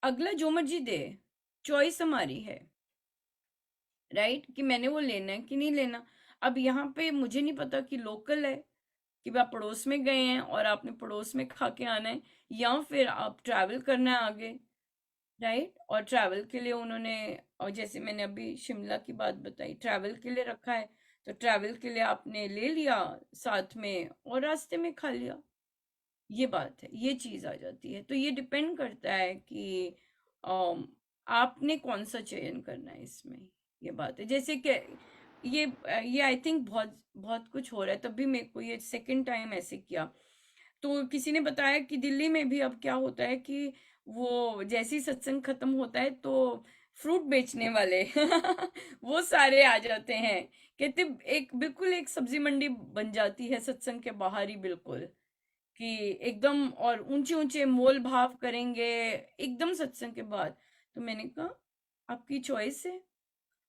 अगला जो मर्जी दे, चॉइस हमारी है, राइट, कि मैंने वो लेना है कि नहीं लेना। अब यहाँ पे मुझे नहीं पता कि लोकल है, कि आप पड़ोस में गए हैं और आपने पड़ोस में खा के आना है, या फिर आप ट्रैवल करना है आगे, राइट। और ट्रैवल के लिए उन्होंने, और जैसे मैंने अभी शिमला की बात बताई, ट्रैवल के लिए रखा है, तो ट्रैवल के लिए आपने ले लिया साथ में और रास्ते में खा लिया, ये बात है, ये चीज आ जाती है। तो ये डिपेंड करता है कि अम, आपने कौन सा चयन करना है इसमें, ये बात है। जैसे कि ये आई थिंक बहुत बहुत कुछ हो रहा है, तभी मेरे को ये सेकंड टाइम ऐसे किया। तो किसी ने बताया कि दिल्ली में भी अब क्या होता है कि वो जैसे ही सत्संग खत्म होता है तो फ्रूट बेचने वाले वो सारे आ जाते हैं, कहते एक बिल्कुल एक सब्जी मंडी बन जाती है सत्संग के बाहर ही, बिल्कुल कि एकदम, और ऊंचे ऊंचे मोल भाव करेंगे एकदम सत्संग के बाद। तो मैंने कहा आपकी चॉइस है,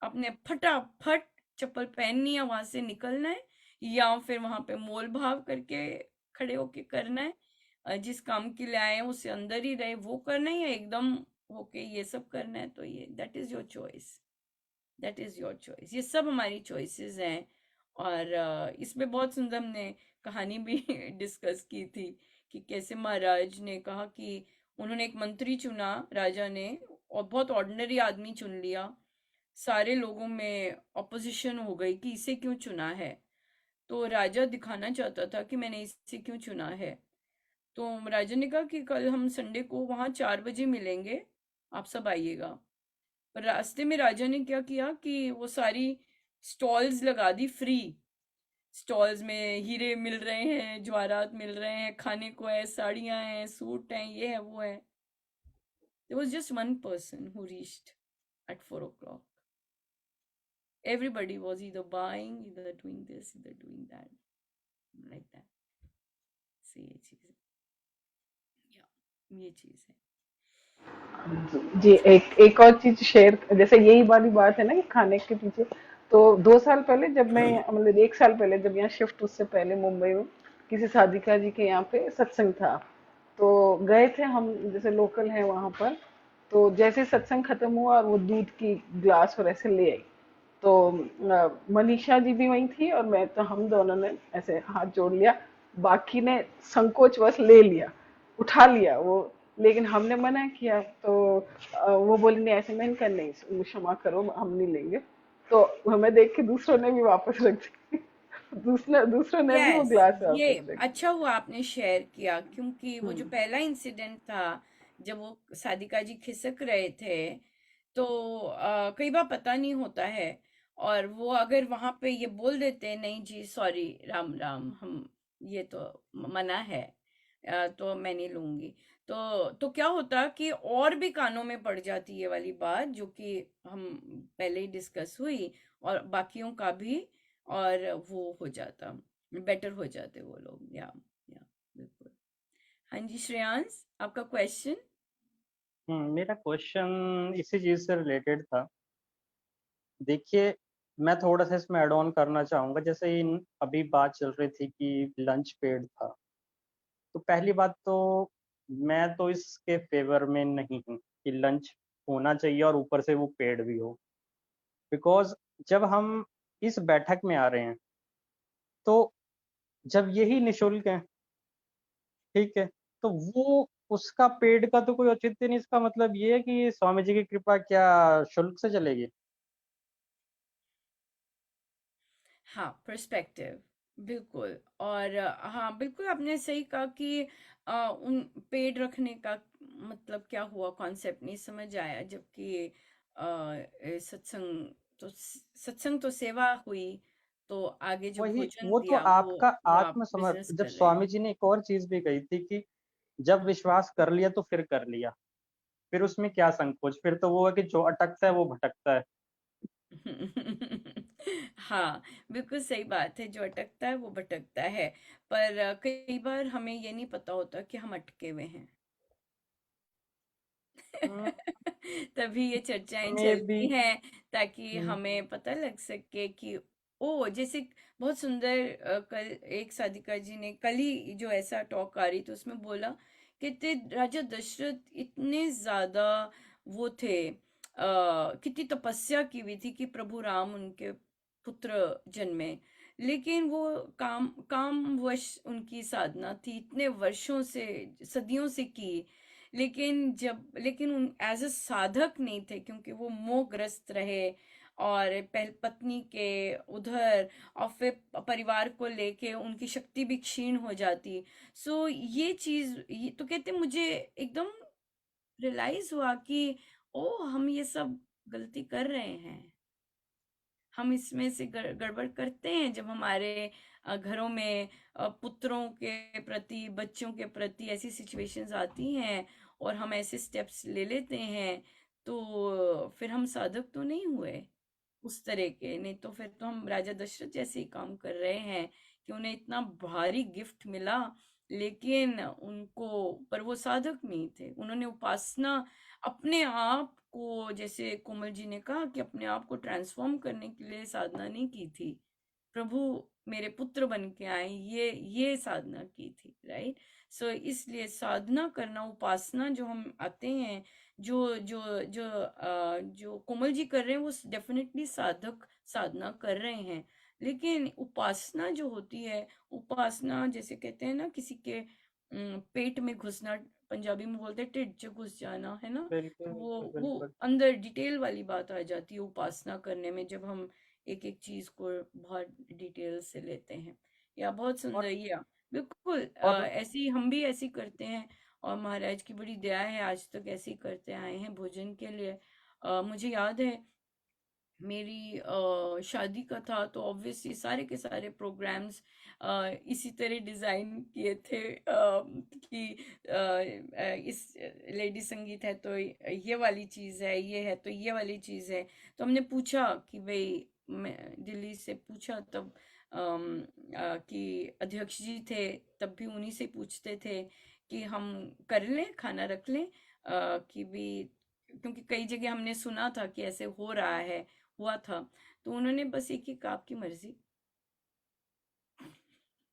आपने फटाफट चप्पल पहननी है, वहां से निकलना है, या फिर वहां पे मोल भाव करके खड़े होके करना है, जिस काम के लिए आए हैं उसे अंदर ही रहे वो करना है, या एकदम होके ये सब करना है। तो ये that is your choice, that is your choice, ये सब हमारी चॉइसेस हैं। और इसमें बहुत सुंदर हमने कहानी भी डिस्कस की थी कि कैसे महाराज ने कहा कि उन्होंने एक मंत्री चुना, राजा ने, और बहुत ऑर्डिनरी आदमी चुन लिया, सारे लोगों में ऑपोजिशन हो गई कि इसे क्यों चुना है। तो राजा दिखाना चाहता था कि मैंने इसे क्यों चुना है। तो राजा ने कहा कि कल हम संडे को वहां 4 बजे मिलेंगे, आप सब आइएगा। पर रास्ते में राजा ने क्या किया कि वो सारी स्टॉल्स लगा दी, फ्री स्टॉल्स में हीरे मिल रहे हैं, जवाहरात मिल रहे हैं, खाने को है, साड़ियां हैं, सूट हैं, ये है वो है। There was just one person who reached at 4 o'clock. Everybody was either buying, either doing this, either doing that, like that. So ये चीज है, ये चीज है। जी, एक एक और चीज शेयर, जैसे यही वाली बात है ना कि खाने के पीछे, तो 2 साल पहले जब मैं मतलब 1 साल पहले जब यहाँ शिफ्ट, उससे पहले मुंबई में किसी साधिका जी के यहाँ पे सत्संग था, तो गए थे हम, जैसे लोकल है वहां पर। तो जैसे ही सत्संग खत्म हुआ और वो दूध की ग्लास और ऐसे ले आई, तो मनीषा जी भी वही थी और मैं, तो हम दोनों ने ऐसे हाथ जोड़ लिया। बाकी ने संकोचवश ले लिया, उठा लिया वो, लेकिन हमने मना किया। तो वो बोली नहीं, ऐसे मैंने कहा नहीं, क्षमा करो, हम नहीं लेंगे। तो हमें देख के दूसरों ने भी वापस रख दी। दूसरों ने भी वो यस, ग्लास ये वापस रख दी। अच्छा हुआ आपने शेयर किया, क्योंकि वो जो हम्म। पहला इंसिडेंट था जब वो सादिका जी खिसक रहे थे, तो कई बार पता नहीं होता है, और वो अगर वहां पे ये बोल देते नहीं जी सॉरी राम राम, हम ये तो मना है, तो मैं नहीं लूंगी, तो क्या होता कि और भी कानों में पड़ जाती ये वाली बात जो कि हम पहले ही डिस्कस हुई, और बाकियों का भी, और वो हो जाता, बेटर हो जाते वो लोग, या बिल्कुल। हाँ जी श्रेयांश, आपका क्वेश्चन। मेरा क्वेश्चन इसी चीज से रिलेटेड था। देखिए, मैं थोड़ा सा इसमें ऐड ऑन करना चाहूंगा। जैसे इन अभी बात चल रही थी कि लंच पेड था, तो पहली बात तो मैं तो इसके फेवर में नहीं हूँ कि लंच होना चाहिए और ऊपर से वो पेड भी हो। बिकॉज जब हम इस बैठक में आ रहे हैं, तो जब यही निशुल्क है, ठीक है, तो वो उसका पेड का तो कोई औचित्य नहीं। इसका मतलब ये है कि स्वामी जी की कृपा क्या शुल्क से चलेगी? हाँ, पर्सपेक्टिव, बिल्कुल। और हाँ बिल्कुल आपने सही कहा कि उन पेड़ रखने का मतलब क्या हुआ, कॉन्सेप्ट नहीं समझ आया, जबकि सत्संग तो सत्संग तो सेवा हुई, तो आगे जो वही, भोजन वो तो दिया आपका वो आप बिजनेस आत्मसमर्पण। जब कर रहे स्वामी हैं। जी ने एक और चीज भी कही थी कि जब विश्वास कर लिया तो फिर कर लिया, फिर उसमें क्या संकोच, फिर तो वो है कि जो अटकता है वो भटकता है। हाँ, बिल्कुल सही बात है, जो अटकता है वो भटकता है। पर कई बार हमें ये नहीं पता होता कि हम अटके हुए हैं। तभी ये चर्चाएं मे बी। चलती हैं, ताकि हमें पता लग सके कि ओ जैसे बहुत सुंदर, कल एक साधिका जी ने कल ही जो ऐसा टॉक आ रही तो उसमें बोला कि राजा दशरथ इतने ज्यादा वो थे, कितनी तपस्या की हुई थी कि प्रभु राम उनके पुत्र जन्मे, लेकिन वो कामवश उनकी साधना थी, इतने वर्षों से, सदियों से की, लेकिन उन एज अ साधक नहीं थे, क्योंकि वो मोहग्रस्त रहे, और पहल पत्नी के उधर, और फिर परिवार को लेके उनकी शक्ति भी क्षीण हो जाती। सो ये चीज, ये तो कहते मुझे एकदम रियलाइज हुआ कि ओ हम ये सब गलती कर रहे हैं, हम इसमें से गड़बड़ करते हैं जब हमारे घरों में पुत्रों के प्रति, बच्चों के प्रति ऐसी सिचुएशंस आती हैं, और हम ऐसे स्टेप्स ले लेते हैं, तो फिर हम साधक तो नहीं हुए उस तरह के। नहीं तो फिर तो हम राजा दशरथ जैसे ही काम कर रहे हैं कि उन्हें इतना भारी गिफ्ट मिला, लेकिन उनको, पर वो साधक नहीं थे, उन्होंने उपासना, अपने आप को, जैसे कोमल जी ने कहा कि अपने आप को ट्रांसफॉर्म करने के लिए साधना नहीं की थी, प्रभु मेरे पुत्र बन के आए, ये साधना की थी, राइट। सो इसलिए साधना करना, उपासना जो हम आते हैं, जो जो जो जो कोमल जी कर रहे हैं, वो डेफिनेटली साधक साधना कर रहे हैं, लेकिन उपासना जो होती है, उपासना जैसे कहते हैं ना, किसी के पेट में घुसना, पंजाबी में बोलते हैं टिड्ढ च घुस जाना, है ना, बिल्कुल तो बिल्कुल वो बिल्कुल। अंदर डिटेल वाली बात आ जाती है उपासना करने में, जब हम एक एक चीज को बहुत डिटेल से लेते हैं। या बहुत सुंदर, और या बिल्कुल और ऐसी हम भी ऐसी करते हैं, और महाराज की बड़ी दया है, आज तक ऐसे ही करते आए हैं भोजन के लिए। मुझे याद है मेरी शादी का था, तो ऑब्वियसली सारे के सारे प्रोग्राम्स इसी तरह डिजाइन किए थे, कि इस लेडी संगीत है तो ये वाली चीज है, ये है तो ये वाली चीज है। तो हमने पूछा कि भाई, मैं दिल्ली से पूछा तब, कि अध्यक्ष जी थे तब भी उन्हीं से पूछते थे कि हम कर लें, खाना रख लें, कि भी, क्योंकि कई जगह हमने सुना था कि ऐसे हो रहा है, हुआ था, तो उन्होंने बस एक ही कहा, आपकी मर्जी,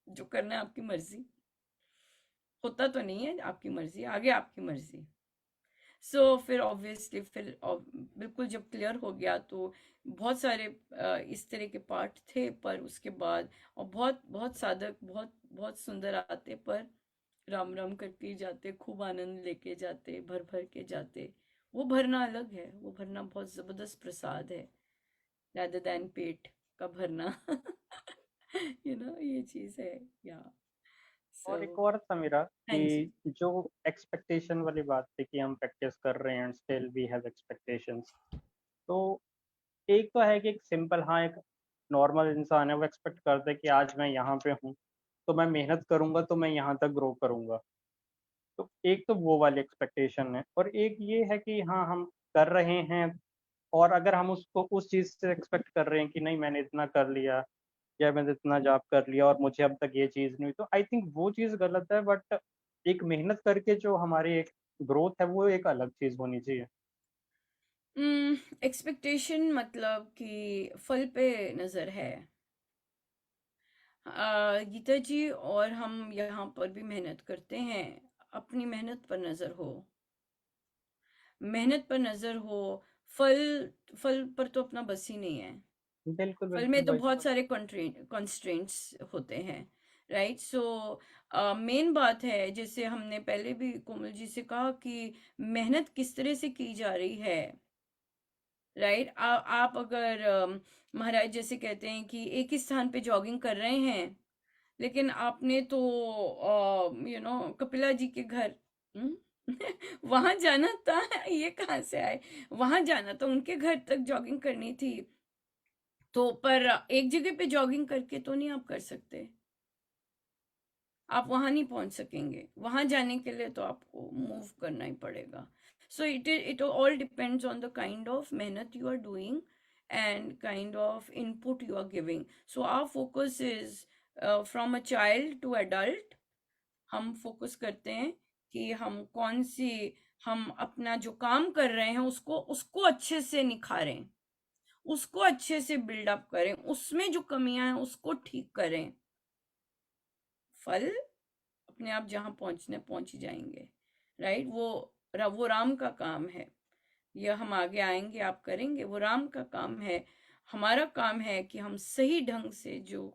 जो करना है आपकी मर्जी, होता तो नहीं है, आपकी मर्जी, आगे आपकी मर्जी। फिर ऑब्वियसली बिल्कुल जब क्लियर हो गया तो बहुत सारे इस तरह के पार्ट थे, पर उसके बाद और बहुत बहुत साधक बहुत बहुत सुंदर आते, पर राम राम करके ही जाते, खूब आनंद लेके जाते, भर भर के जाते। वो भरना अलग है, वो भरना बहुत जबरदस्त प्रसाद है, rather than पेट का भरना। ये चीज है। या सो और एक और था मेरा हाँ जी। कि जो एक्सपेक्टेशन वाली बात थी कि हम प्रैक्टिस कर रहे हैं and still we have expectations, तो एक तो है कि एक सिंपल, हाँ, एक नॉर्मल इंसान है वो एक्सपेक्ट करता है कि आज मैं यहाँ पे हूँ तो मैं मेहनत करूंगा तो मैं यहाँ तक ग्रो करूंगा। तो एक तो वो वाली एक्सपेक्टेशन है, और एक ये है कि हाँ हम कर रहे हैं, और अगर हम उसको उस चीज़ से एक्सपेक्ट कर रहे हैं कि नहीं मैंने इतना कर लिया या मैंने इतना जॉब कर लिया और मुझे अब तक ये चीज़ नहीं हुई, तो आई थिंक वो चीज़ गलत है। बट एक मेहनत करके जो हमारी एक ग्रोथ है वो एक अलग चीज़ होनी चाहिए। एक्सपेक्टेशन मतलब कि फल पे नजर है। गीता जी, और हम यहाँ पर भी मेहनत करते हैं, अपनी मेहनत पर नजर हो, मेहनत पर नजर हो। फल फल पर तो अपना बस ही नहीं है। बिल्कुल फल बिल्कुल में तो भाई। बहुत सारे कंस्ट्रेंट्स होते हैं, राइट। मेन बात है, जैसे हमने पहले भी कोमल जी से कहा कि मेहनत किस तरह से की जा रही है, राइट। आप अगर महाराज जैसे कहते हैं कि एक ही स्थान पे जॉगिंग कर रहे हैं, लेकिन आपने तो कपिला जी के घर वहां जाना था। ये कहाँ से आए? वहां जाना था, उनके घर तक जॉगिंग करनी थी, तो पर एक जगह पे जॉगिंग करके तो नहीं आप कर सकते, आप वहां नहीं पहुंच सकेंगे। वहां जाने के लिए तो आपको मूव करना ही पड़ेगा। It all depends on the kind of मेहनत you are doing and kind of input you are giving. So our focus is from a child to adult. हम फोकस करते हैं कि हम अपना जो काम कर रहे हैं उसको उसको अच्छे से निखारें, उसको अच्छे से बिल्डअप करें, उसमें जो कमियां हैं उसको ठीक करें। फल अपने आप जहां पहुंचने पहुंच ही जाएंगे, राइट। वो राम का काम है। यह हम आगे आएंगे, आप करेंगे, वो राम का काम है। हमारा काम है कि हम सही ढंग से जो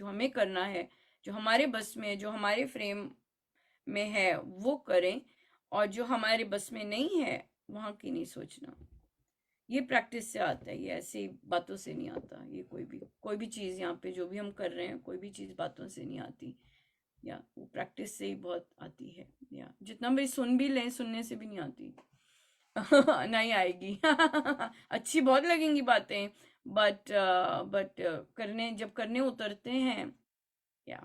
हमें करना है, जो हमारे बस में है, जो हमारे फ्रेम में है, वो करें। और जो हमारे बस में नहीं है, वहां की नहीं सोचना। ये प्रैक्टिस से आता है, ये ऐसी बातों से नहीं आता। ये कोई भी चीज यहाँ पे जो भी हम कर रहे हैं, कोई भी चीज बातों से नहीं आती, या वो प्रैक्टिस से ही बहुत आती है। या जितना भी सुन भी लें, सुनने से भी नहीं आती। नहीं आएगी। अच्छी बहुत लगेंगी बातें, बट जब करने उतरते हैं, या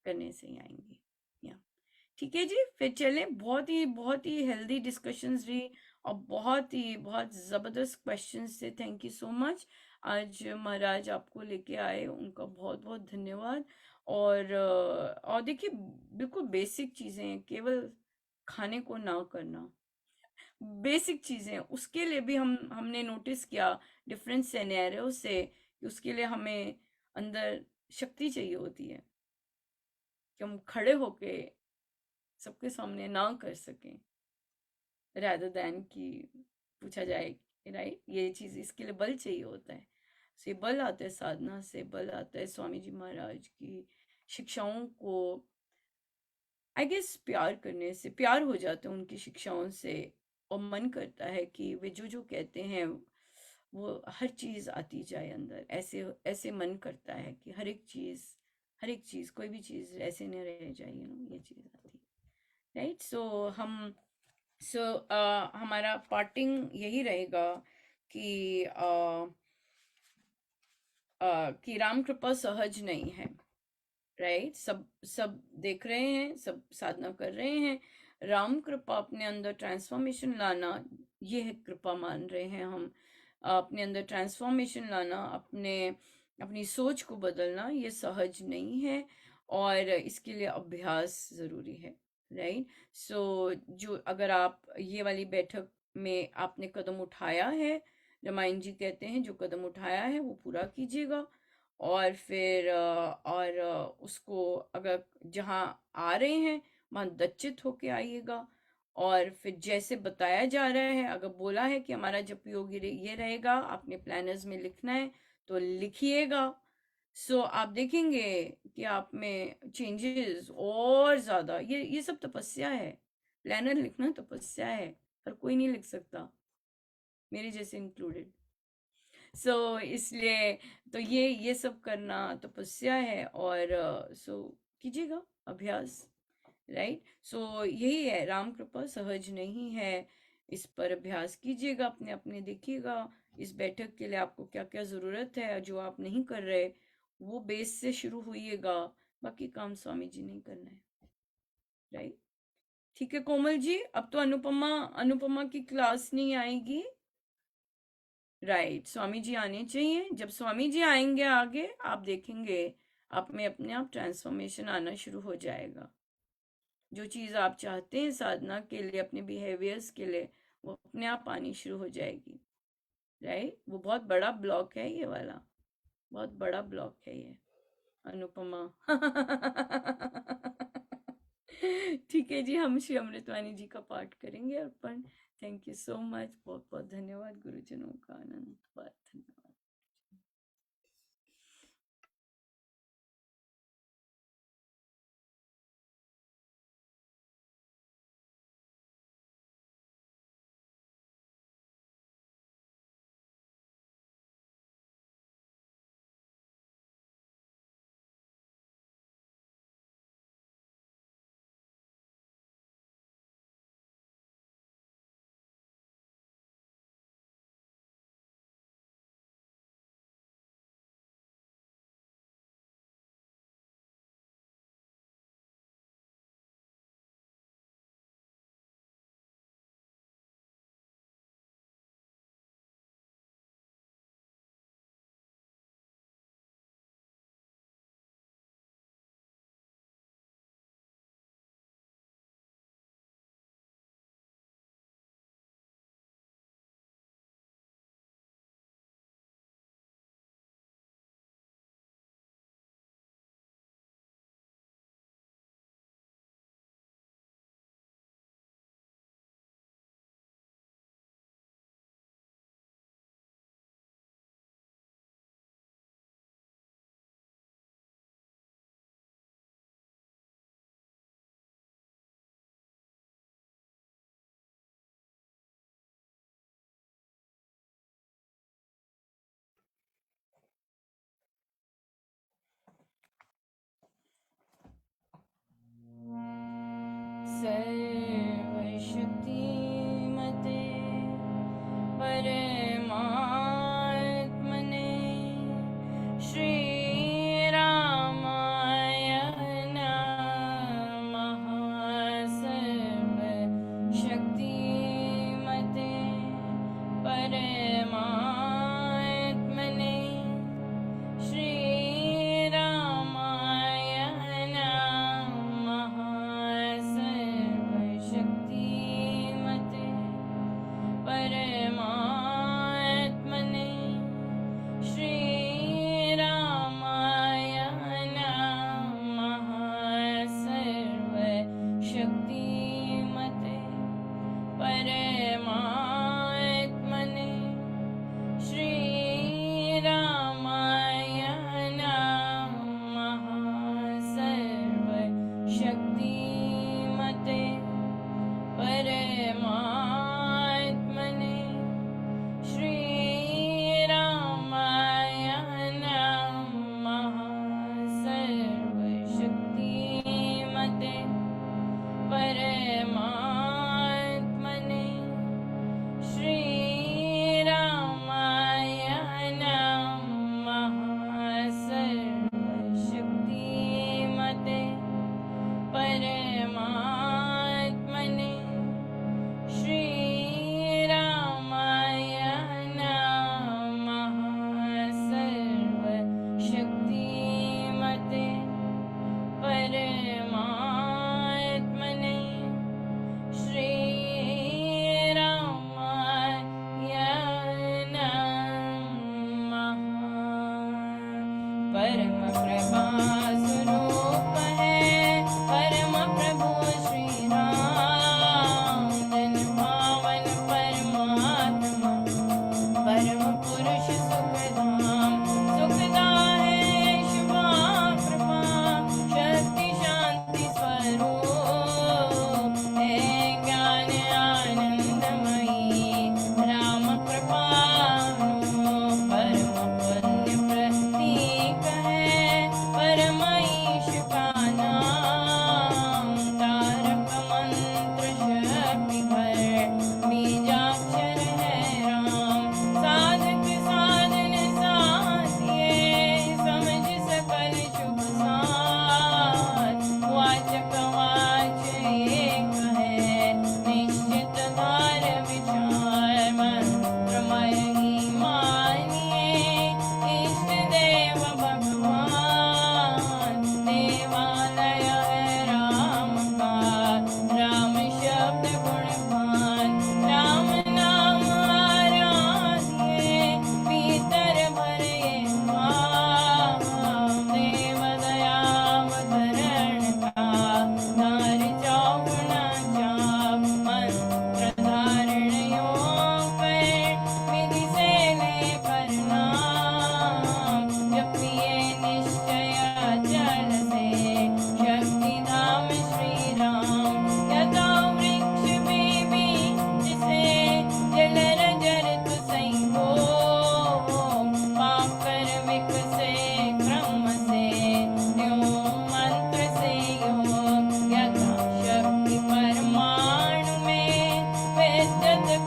करने से ही आएंगी। या ठीक है जी, फिर चलें। बहुत ही हेल्दी डिस्कशंस रही, और बहुत जबरदस्त क्वेश्चंस थे। Thank you so much. आज महाराज आपको लेके आए, उनका बहुत बहुत धन्यवाद। और देखिए, बिल्कुल बेसिक चीजें हैं, केवल खाने को ना करना, बेसिक चीजें, उसके लिए भी हमने नोटिस किया डिफरेंट सिनेरियो से कि उसके लिए हमें अंदर शक्ति चाहिए होती है कि हम खड़े होके सबके सामने ना कर सकें, rather than कि पूछा जाए, राइट। ये चीज, इसके लिए बल चाहिए होता है। से बल आता है साधना से, बल आता है स्वामी जी महाराज की शिक्षाओं को आई गेस प्यार करने से, प्यार हो जाता है उनकी शिक्षाओं से। और मन करता है कि वे जो जो कहते हैं वो हर चीज आती जाए अंदर। ऐसे ऐसे मन करता है कि हर एक चीज, कोई भी चीज ऐसे नहीं रह जाए, ये चीज आती, राइट। हमारा पार्टिंग यही रहेगा कि कि राम कृपा सहज नहीं है, राइट। सब सब देख रहे हैं, सब साधना कर रहे हैं। राम कृपा अपने अंदर ट्रांसफॉर्मेशन लाना, ये है कृपा मान रहे हैं हम। अपने अंदर ट्रांसफॉर्मेशन लाना, अपनी सोच को बदलना, ये सहज नहीं है, और इसके लिए अभ्यास जरूरी है, राइट। जो अगर आप ये वाली बैठक में आपने कदम उठाया है, रामायण जी कहते हैं जो कदम उठाया है वो पूरा कीजिएगा, और फिर उसको अगर जहाँ आ रहे हैं वहां दच्चित होके आइएगा, और फिर जैसे बताया जा रहा है, अगर बोला है कि हमारा जप योग ये रहेगा, आपने प्लानर्स में लिखना है तो लिखिएगा। सो आप देखेंगे कि आप में चेंजेस और ज्यादा, ये सब तपस्या है। प्लानर लिखना तपस्या है, हर कोई नहीं लिख सकता, मेरे जैसे इंक्लूडेड। इसलिए तो ये सब करना तपस्या है, और कीजिएगा अभ्यास, राइट। यही है, राम कृपा सहज नहीं है, इस पर अभ्यास कीजिएगा, अपने अपने देखिएगा इस बैठक के लिए आपको क्या क्या जरूरत है, जो आप नहीं कर रहे वो बेस से शुरू होइएगा, बाकी काम स्वामी जी नहीं करना है, राइट। ठीक है कोमल जी, अब तो अनुपमा अनुपमा की क्लास नहीं आएगी, राइट। स्वामी जी आने चाहिए, जब स्वामी जी आएंगे आगे आप देखेंगे आप में अपने आप ट्रांसफॉर्मेशन आना शुरू हो जाएगा। जो चीज आप चाहते हैं साधना के लिए, अपने बिहेवियर्स के लिए, वो अपने आप आनी शुरू हो जाएगी, राइट। वो बहुत बड़ा ब्लॉक है ये वाला, बहुत बड़ा ब्लॉक है ये, अनुपमा। ठीक है जी, हम श्री अमृतवाणी जी का पाठ करेंगे अर्पण। थैंक यू सो मच, बहुत बहुत धन्यवाद गुरुजनों का, आनंद धन्यवाद।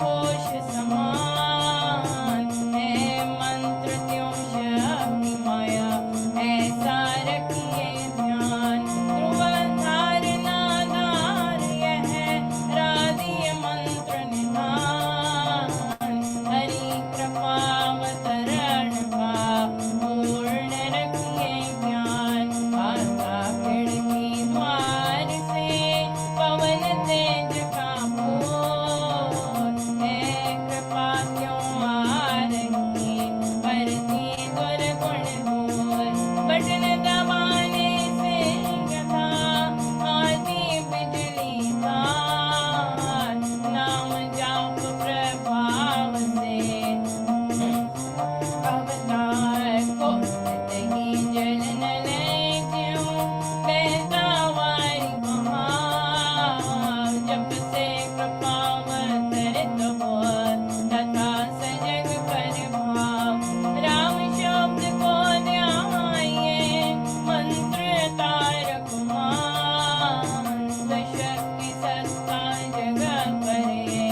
कोश समान है मंत्र त्यों शक्ति माया ऐसा रखिए ध्यान ध्रुव धारणा धार यह राधीय मंत्र निधान हरि कृपावतरण का पूर्ण रखिए ज्ञान आता खिड़की द्वार से पवन तेज का बोल है कृपा क्यों आ रही करती दुर्गुण दूर बटन दबाने से गधा आती बिजली तार नाम जाप प्रभाव से अवतार को ही जल न ले ज्यों बहता वारी बहाव जब से कृपावतरित हो तथा सजग कर भाव राम शब्द को ध्याये मंत्र तारक मान सशक्ति सत्ता जगत करे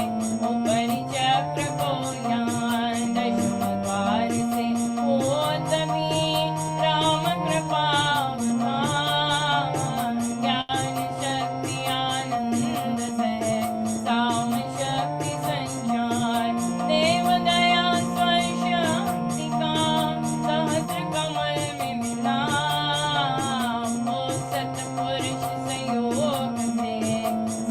ऊपर चक्र को ज्ञान दशम द्वार से हो तभी राम कृपा अवतार ज्ञान शक्ति आनंद सह साम शक्ति संचार देव दया स्वशक्ति का सहस्र कमल में मिला हो सतपुरुष संयोग से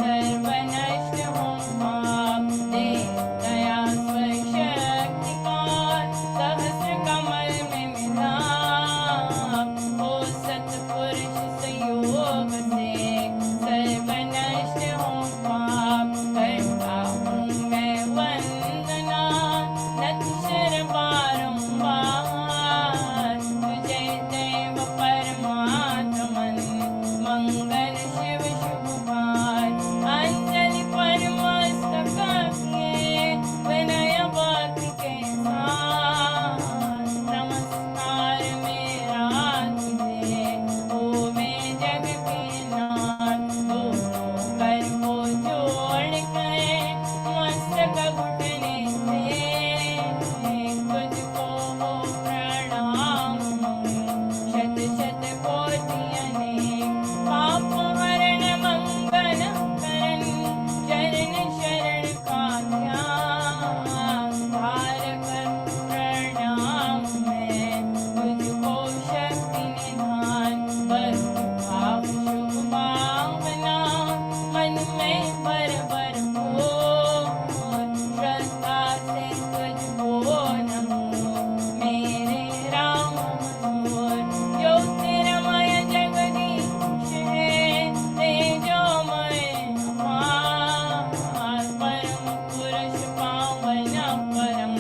सर्व नष्ट हो पाप देव दया स्वशक्ति का सहस्र कमल में मिला हो सतपुरुष संयोग से सर्व नष्ट हो पाप करता हूँ मैं वंदना नत शिर बारंबार तुझे देव परमात्मन मंगल शिव शुभकार अंजलि परमस्तक किए विनय भक्ति के साथ नमस्कार मेरा तुझे ओ मैं जग के नाथ दोनों कर को जोड़ कर मस्तक घुटने से तुझको हो प्रणाम शत शत कोटि अनेक पाप हरण मंगल करण चरण शरण का ध्यान धार कर प्रणाम मैं तुझको शक्ति निधान बरु भाव शुभ भावना मन में भर भर हो श्रद्धा से तुझको नमो मेरे राम मधुर ज्योतिर्मय जगदीश है तेजोमय अपार परम पुरुष पावन परम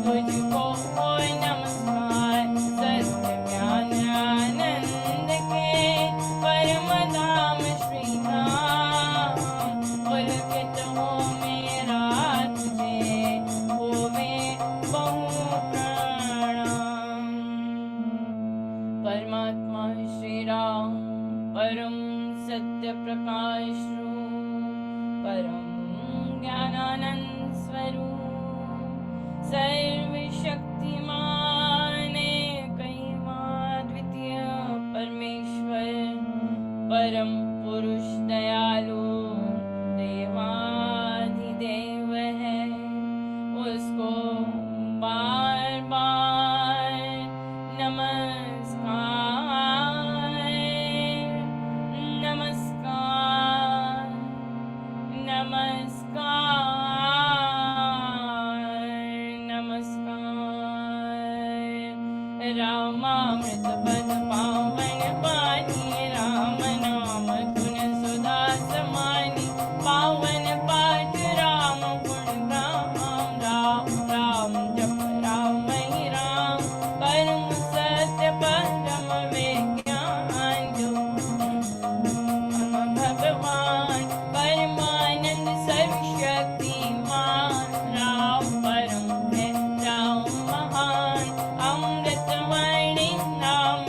तुझको हो नमस्कार सत्य ज्ञान आनंद के परम धाम श्री धाम पुलकित हो मेरा तुझे होवे बहु प्रणाम परमात्मा श्री राम परम सत्य प्रकाश रूप परम ज्ञानानंद स्वरूप सर्वशक्तिमान द्वितीय परमेश्वर परम पुरुष दयालु देवाधिदेव है उसको बार बार नमस्कार नमस्कार नमस्कार नमस्कार रामामृत पद पावन पानी राम नाम गुण सुधा समानी पावन पाठ राम गुण राम राम राम जप राम ही राम परम सत्य परम विज्ञान जो भगवान परमानंद सर्वशक्तिमान राम परम है राम महान अमृतवाणी नाम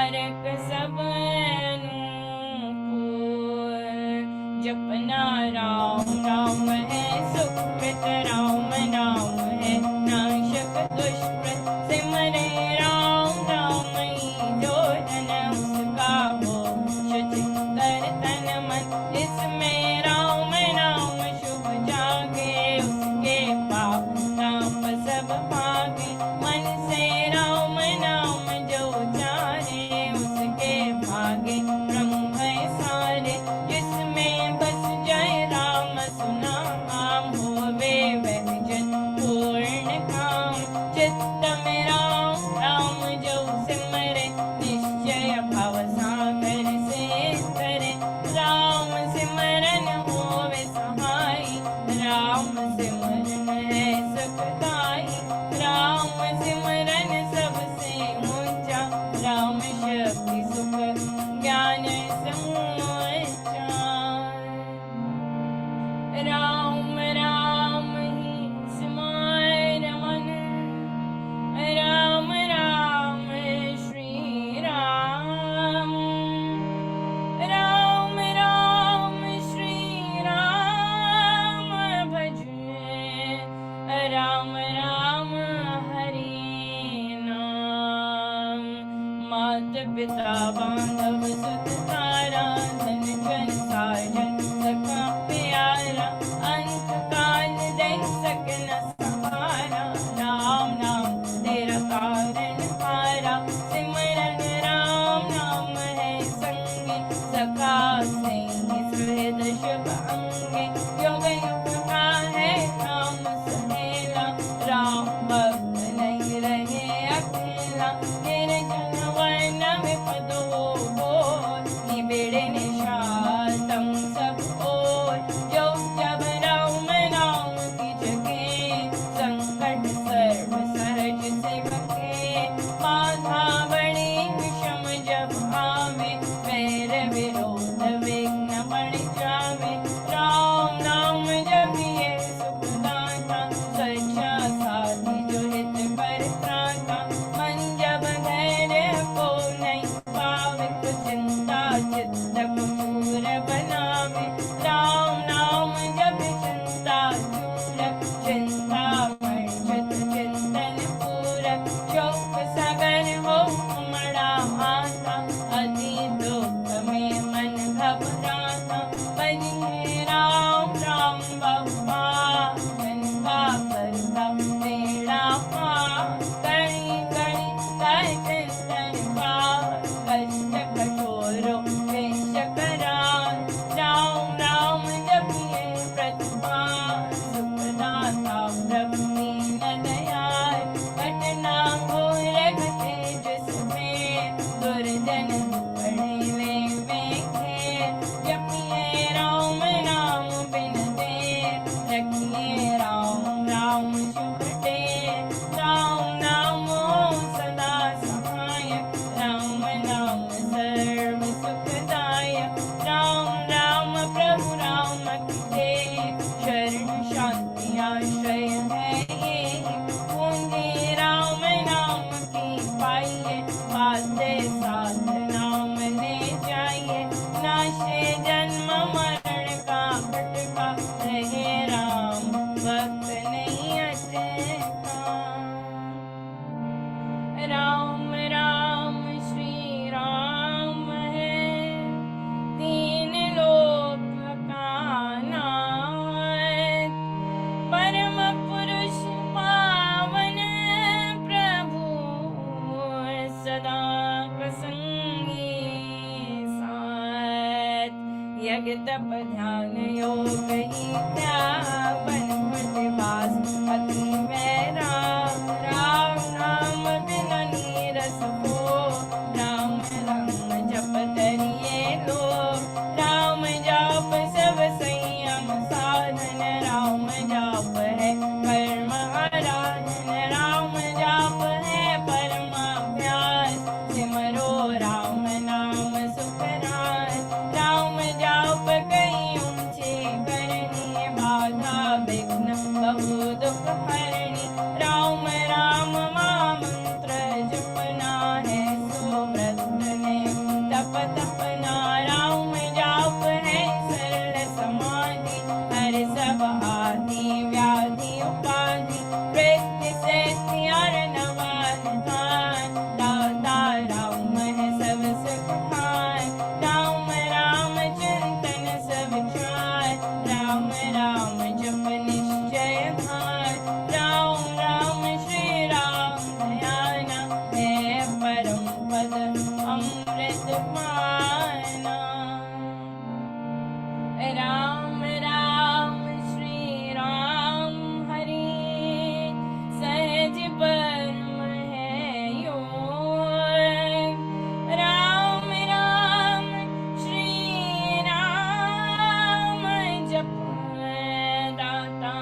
कारक सब अनुकूल। जपना राम राम है सुकृत राम नाम है नाशक दुष्कृत। सिमरे राम राम ही जो जन उसका हो शुचितर तन मन। इसमें राम नाम शुभ जागे उसके पाप ताप सब भागे। मन से राम नाम जो चारे उसके भागे ब्रह्म सारे। जिसमें बस जय राम सुना नाम होवे वह जन पूर्ण काम। चित्त में राम राम जो सिमरे निश्चय भव सागर से करे। राम सिमरन होवे सहाई राम सिमरन है सुखदाई। राम सिमरन सबसे ऊंचा राम शक्ति सुख ज्ञान समूचा। राम राम ही स्मर मन राम राम श्री राम। राम राम श्री राम भज राम राम हरि नाम। मात पिता बांधव सुत तारा धन जन साजन सखा प्यारा। अंत काल दे सकन सहारा राम नाम तेरा कारण हारा। सिमरन राम नाम है संगी सखा सिंह सुहृद शुभ अंगे। युग युग का है राम सहेला राम भक्त नहीं रहे अकेला। निर्जन वर्ण विपद बोल निबिड़ निशातम सब ओर। जो जब राम नाम की जगे संकट सर्व सहज से बके। बाधा बड़ी विषम जब आवे वैर विरोध विघ्न बढ़ जावे। राम नाम जपिए सुखदाता सच्चा साथी जो हित पर त्राता। मन जब धैर्य को नहीं पावे तो चिंता चित्त को चूर बनावे। राम नाम जब चिंता चूरक चिंता मर्जत चिंतन पूरक। शोक सागर हो उमड़ा आता अति दुख में मन घबराता। बजिए राम राम बाबा जन का करता तेरा पार। कड़ी कड़ी कर चिंतन पार कष्ट कठोरों क्लेश करार। राम राम जपिए प्रतिभार सुखदाता प्रभु दीन दयाल। घटना घोर घटे जिसमें दुर्जन दुपड़े वे खेर। जपिए राम नाम बिन देर रखिए राम राम शुभ टेर। राम नाम हो सदा सहायक राम नाम सर्व सुखदायक। राम राम प्रभु राम की देह शरण शांति आश्रय है ये। पूंजी राम नाम की पाइए बाते साथ नाम ले जाइए। नाशे जन्म मरण का भटका रहे राम भक्त नहीं अटका। राम राम श्री राम है तीन लोक का नाथ। परम पुरुष पावन प्रभु सदा प्रसंगी साथ। यज्ञ तप ध्यान योग ही त्यावन प्रतिवास अति वैराग। राम नाम बिन नीरस हो राम रंग जप तरिए लो। राम जाप सब संयम साधन राम जाप है परम आराधन। राम जाप है परम अभ्यास सिमरो राम नाम सुखरास। राम जाप कई ऊंचे करनी बाधा विघ्न बहु दुख हरणी। राम राम अमृत पाना। राम राम श्री राम हरि, सहज परम है योग। राम राम श्री राम जप दाता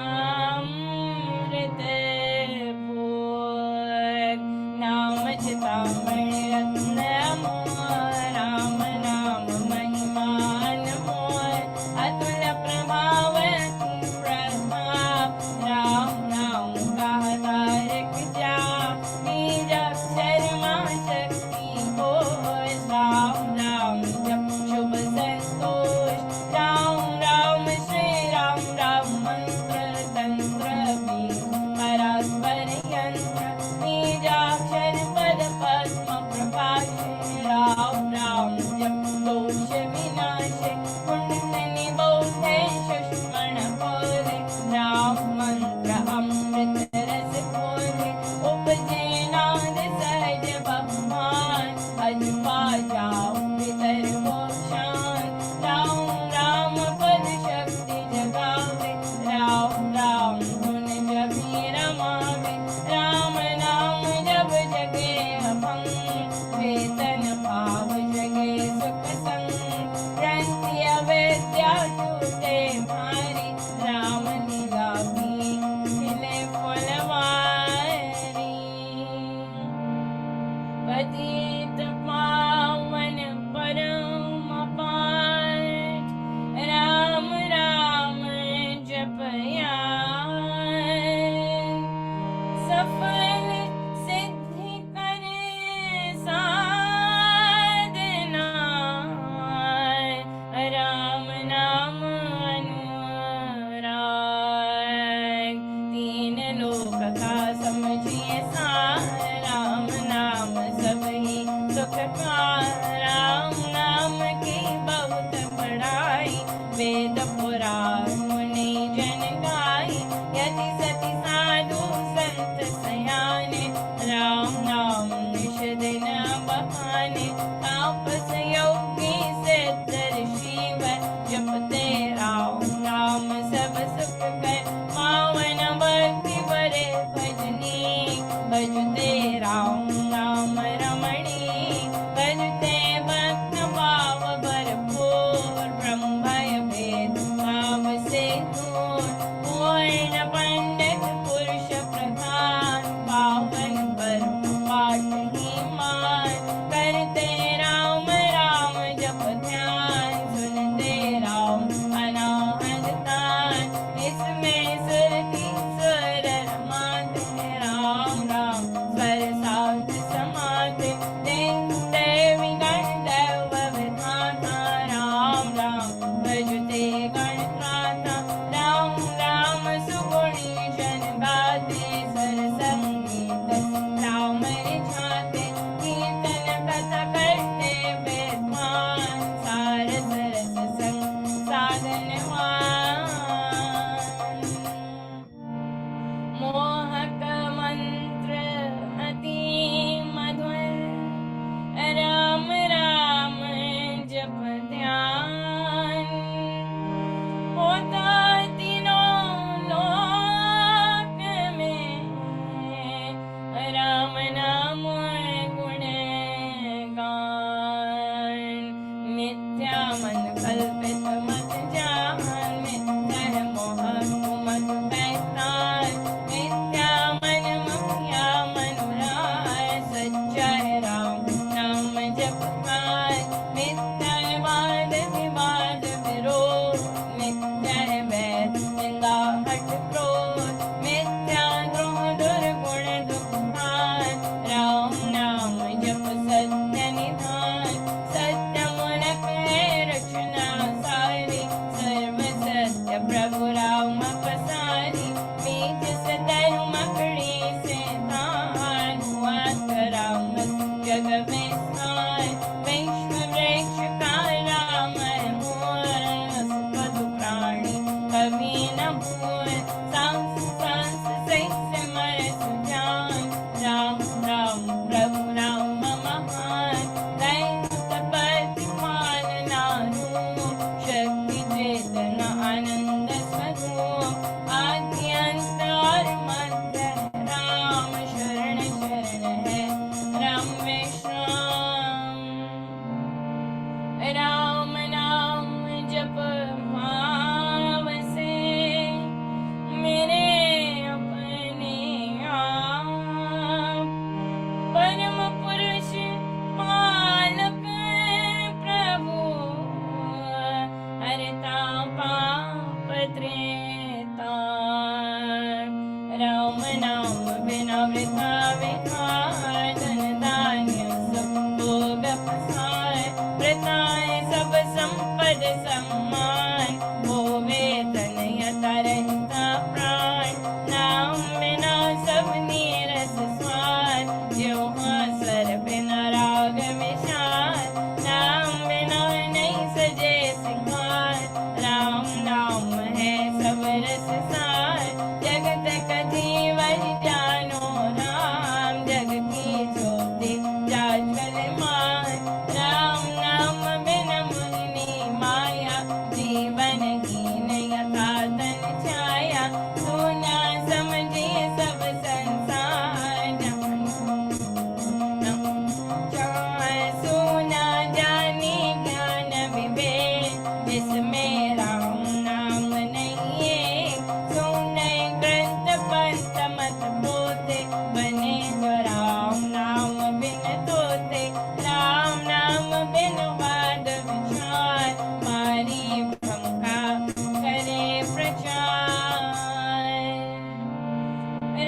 अमृत भोग। नाम चितामणि रत्न मोह, राम नाम महिमा अनमोल। अतुल प्रभाव अति प्रताप, राम नाम का तारक जाप। बीज अक्षर मां शक्ति घोष, राम राम जप शुभ संतोष। राम राम श्री राम राम मंत्र तंत्र भी परस्पर यंत्र। बीजाक्षर पद पद्म प्रकाश, राम राम जप दोष विनाश। कुंडलिनी बोधे सुषमण बोले, राम मंत्र अमृत रस बोले। उपजे नाद सहज भगवान, अज पा जाओ भीतर को शान। राम राम पद शक्ति जगावे, राम राम धुन जभी रमावे। राम नाम जब जगे अभंग, वेतन भाव जगे सुख संग। ग्रंथि अवेद्या टूटे भारी, राम लीला भी खिले फुलवारी। पतित पावन परम पाठ, राम राम जपया। सफल सिद्धि करे साधना, राम नाम अनुराग। तीन लोक का समझिए सार, राम नाम सब ही सुख का। राम नाम की बहुत बड़ाई, वेद पुराण मुनि जन गाई। यति सति साधु संत सयाने, राम नाम निश दिन बहाने। तापस योगी सिद्ध ऋषि वर, जपते राम नाम सब सुख कर। पावन भक्ति बरे भजनी, भजते राम नाम रमणी। भजते भक्त भाव भरपूर, ब्रह्म भय भेद भाव से दूर। पूर्ण पंडित पुरुष प्रधान, पावन परम पाठ ही मान। करते राम राम जप ध्यान, सुनते राम अनाहत तान। इसमें सुरति सुर रमाते, राम राम स्वर साध समाते। दिन देवी गण देव विधाता, राम राम भजते गण त्राता। राम राम सुगुणी जन गाते, सर संगीत राम रिझाते। कीर्तन कथा करते विद्वान, सार सरस संग साधनवान। मोहक मंत्र अति मधुर, राम राम जप ध्यान। होता तीनों लोक में, राम नाम गुण गान। मिथ्या मन कल्पित मत जान, मिथ्या मोह मत पैतान। मिथ्या मन मुखिया मनुराय, सच्चा है राम नाम जपकार। मिथ्या वाद विवाद विरोध, मिथ्या वैद निंदा हट क्रोध। मिथ्या द्रोह दुर्गुण दुखान, राम नाम जप सत्य निधान। सत्य मूलक है रचना सारी, सर्व सत्य प्रभु राम पसारी। बीज से धर्म मकड़ी से तान, हुआ राम जग में स्थान। सम्मान, होवे तनयता रहता प्राण, नाम बिना सब नीरस स्वान, ज्यों स्वर बिना राग विशाल, नाम बिना नहीं सजे सिंगार, राम नाम है सब रस सार, जगत कथीवर जानो राम, जग की ज्योति जाज्वल मान, राम नाम बिन मुनि माया, जीवन हीन यथा तन छाया, सुना समझे सब संसार, सुना जाने ज्ञान विवेक, जिसमें राम नाम नहीं है, सुने ग्रंथ पंथ मत बोते, बने जो राम नाम बिन तोते, राम नाम बिन वाद विचार, मारी भ्रम का करे प्रचार,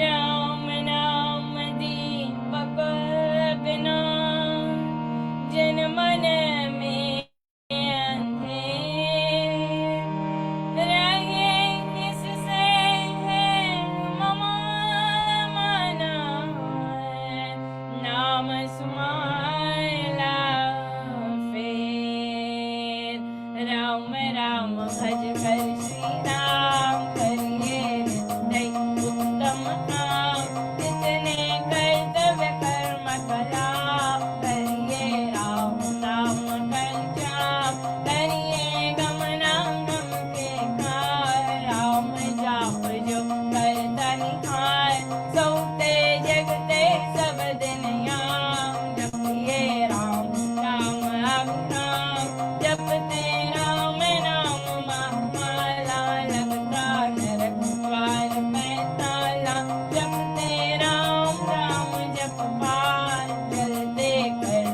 राम नाम दीपक बिना जन मन में अंधेर, रहे इससे है मम मन, नाम सुमाला फेर, राम राम भज कर श्री राम, करिए नित्य उत्तम काम, जितने कर्तव्य कर्म कला, करिए राम नाम कर जाप, करिए गमनागम के कार, राम जाप जो करता निहार, सोते जगते सब दिन याम, जपिए राम राम अभिराम, जपते राम नाम महामाला, लगता नरक द्वार में ताला, जपते राम राम जप पार, चलते कर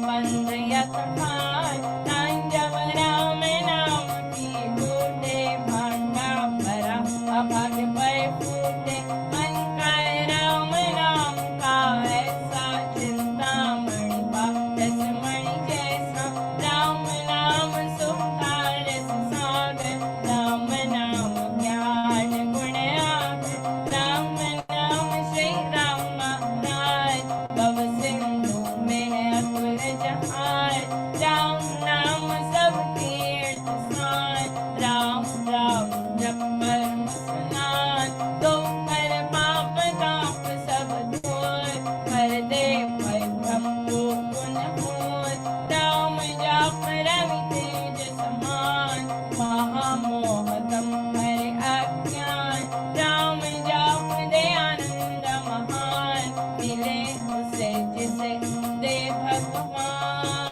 बंद यत पार, तांजव राम नाम की बूटे, भांडा भरा अभाग्य पर फूटे, मन का राम नाम का ऐसा, चिंतामणि का रसमणि जैसा, राम नाम सुख का रस सागर, राम नाम ज्ञान गुण आगर, राम नाम श्री राम महाराज, भव सिंधु में है अतुल जहान, राम नाम सब तीर्थ स्थान, राम राम जप परम स्नान, तो कर पाप ताप सब दूर, कर दे भय भ्रम को पुन भूल, राम जाप रवि तेज समान, महामोहतम हरे अज्ञान, राम जाप दे आनंद महान, मिले उसे जिसे दे भगवान,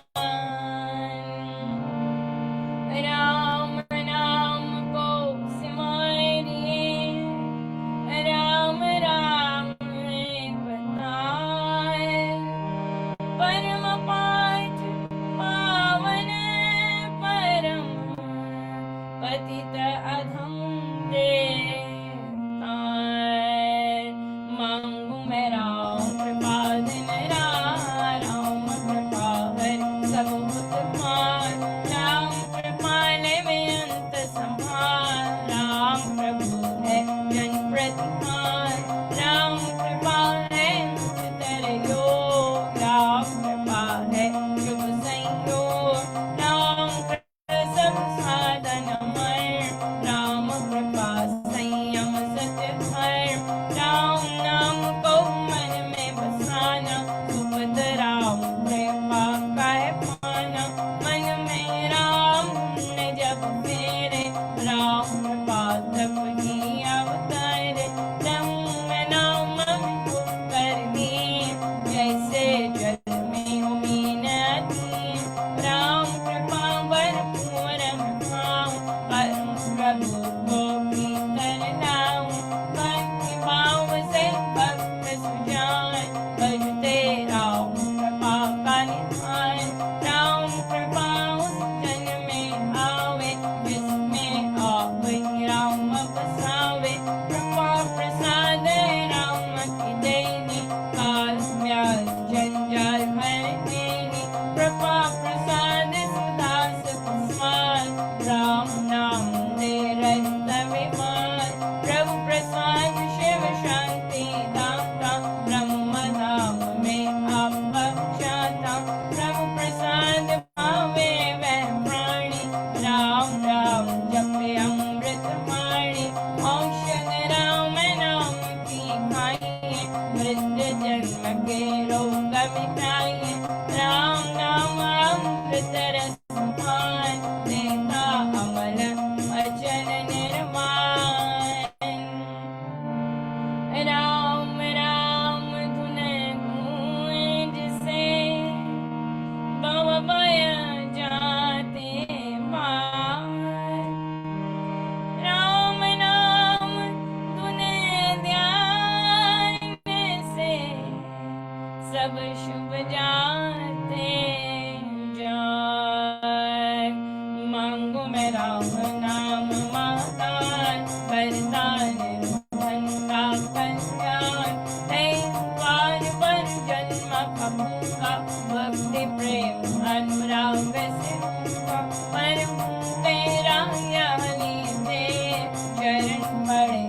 मांगो मैं राम नाम महादान, करता निर्धन का कल्याण। है द्वार पर जन्म कपूका, भक्ति प्रेम अनुराग से रूठा। परम तेरा यह लीजिए, चरण पड़े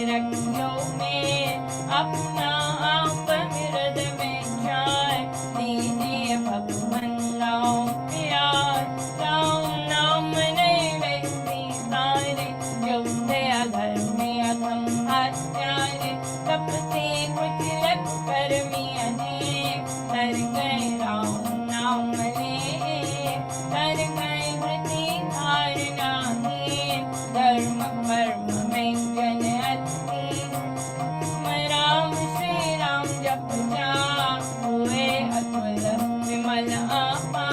रखियो में, अपना आप हृदय में जाए। दीजिए भगवान राम प्यार, राम नाम नैवेद्य सारे। जो थे अधर्म अधम हत्यारे, तप से कुछ लग कर्मी अनेक। कर गए राम नाम ले, कर गए वृत्ति धारणा ही। धर्म कर्म में जन अति, राम श्री राम जप जा। हुए अतुल विमल आपा,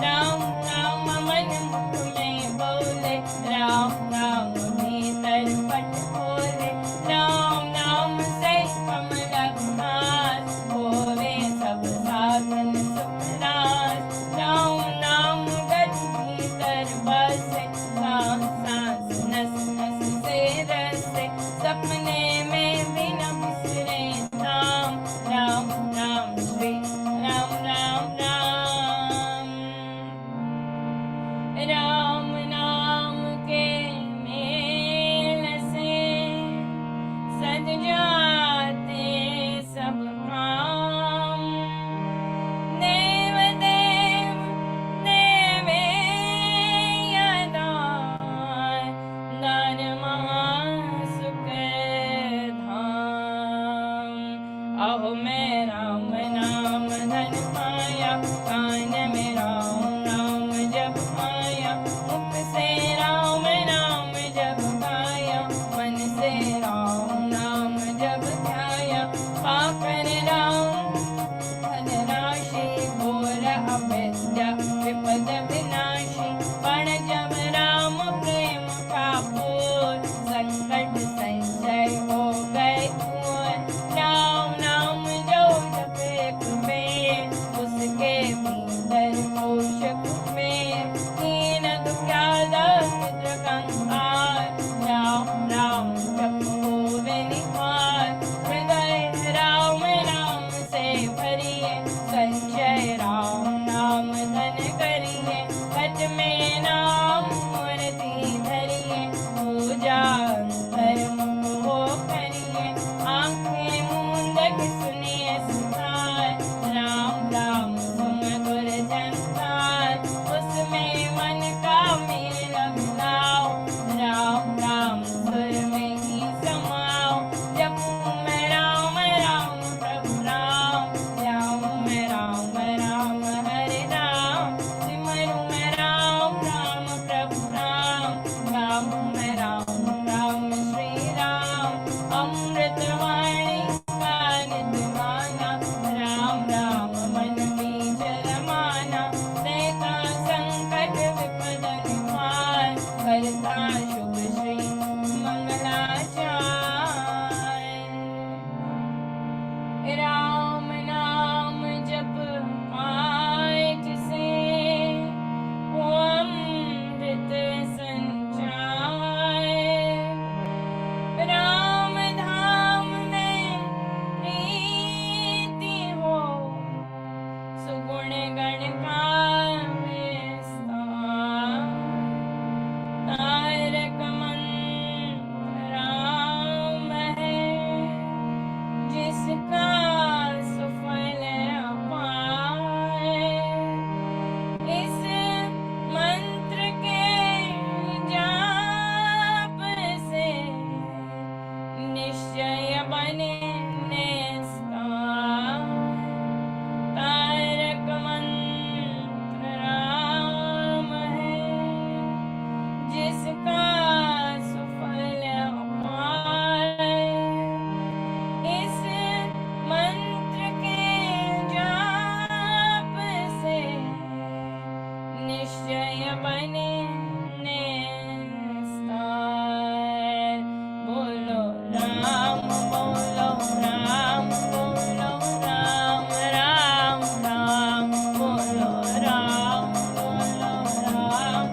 राम राम मन मुख में बोले। राम राम भीतर पट खोले, राम नाम से कमल घास। होवे सब साधन सुखदास, राम नाम गज भीतर बसे। सांस सांस नस नस से रसे, सपने में भी न बिसरे नाम। राम राम श्री राम राम राम। राम नाम के मेल से सज जाते सब काम। देव देव देवे यदान, दान महासुख धाम। अहो मैं राम नाम धन पाया, कान में राम नाम जप आया। मुख से राम नाम जप गाया, मन से राम नाम जप ध्याया। पाकर राम धन राशि, घोर अविद्या विपद विनाशी। पण जब राम प्रेम का पूर, संकट संशय हो गए दूर। राम नाम जो जपे कुबेर, उसके भीतर कोश कुबेर। दीन दुखियाला मित्र कंगाल, राम राम जपो वे निहाल। हृदय राम नाम से भरिए, संजय राम नाम धन करिए। हठ में नाम मूर्ति धरिए, पूजा अंतर मुख हो करिए। आंखें मूंद के सुनिए सुधार, राम राम सुमधुर जनतार। उसमें मन का मेल मिलाओ, राम राम सुर में ही समाओ। जपूं मैं राम राम प्रभु राम, ध्याऊं मैं राम राम हरे राम। सिमरूं मैं राम राम प्रभु राम, गाऊं मैं राम राम श्री राम। अमृत वाणी का नित गाना, राम राम मन बीज रमाना। देता संकट विपद निवार, करता शुभ श्री मंगलाचार। राम नाम जप पाए जिसे, वो अमृत संचार। राम धाम में प्रीति हो, सुगुण गण का विस्तार। तारक मंत्र राम है, जिसका सुफल अपार। इस मंत्र के जाप से, निश्चय बने निस्तार। तारक मंत्र राम है, जिसका सुफल अपार। इस मंत्र के जाप से, निश्चय बने निस्तार। बोलो राम, बोलो राम, बोलो राम राम राम। बोलो राम, बोलो राम,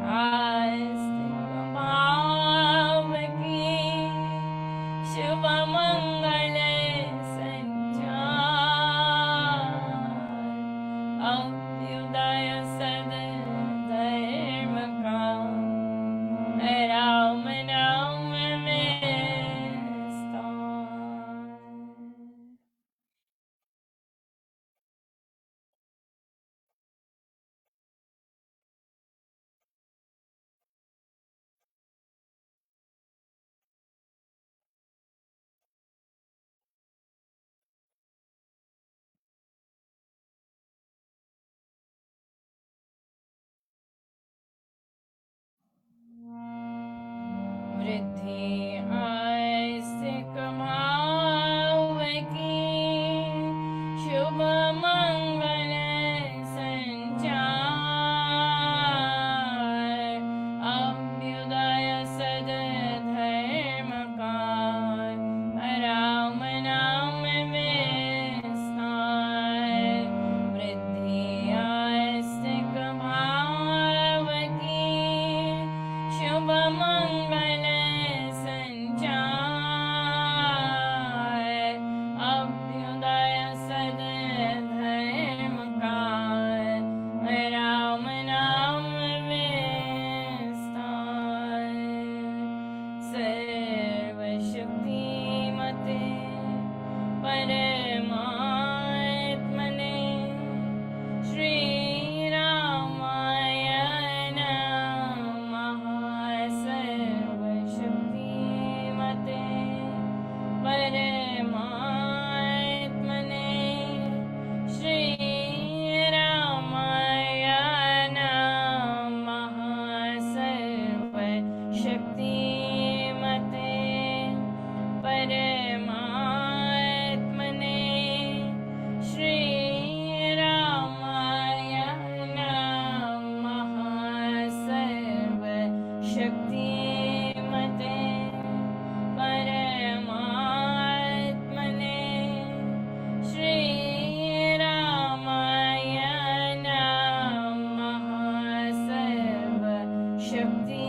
आस्तिक भाव की शुभ मंगल संचार अभ्युदय सद धर्म का राम नाम में स्थान। वृद्धि आस्तिक भाव की शुभ मंगल संचार अभ्युदय सद धर्म का राम नाम में स्थान। वृद्धि आस्तिक भाव की शुभ मंगल संचार अभ्युदय सद धर्म का राम नाम में स्थान। सर्वशक्तिमते परमात्मने श्री रामाय नमः। सर्वशक्तिमते परमात्मने श्री रामाय नमः। सर्वशक्तिमते परमात्मने श्री रामाय नमः। सर्वशक्तिमते परमात्मने श्री रामाय नमः। सर्वशक्ति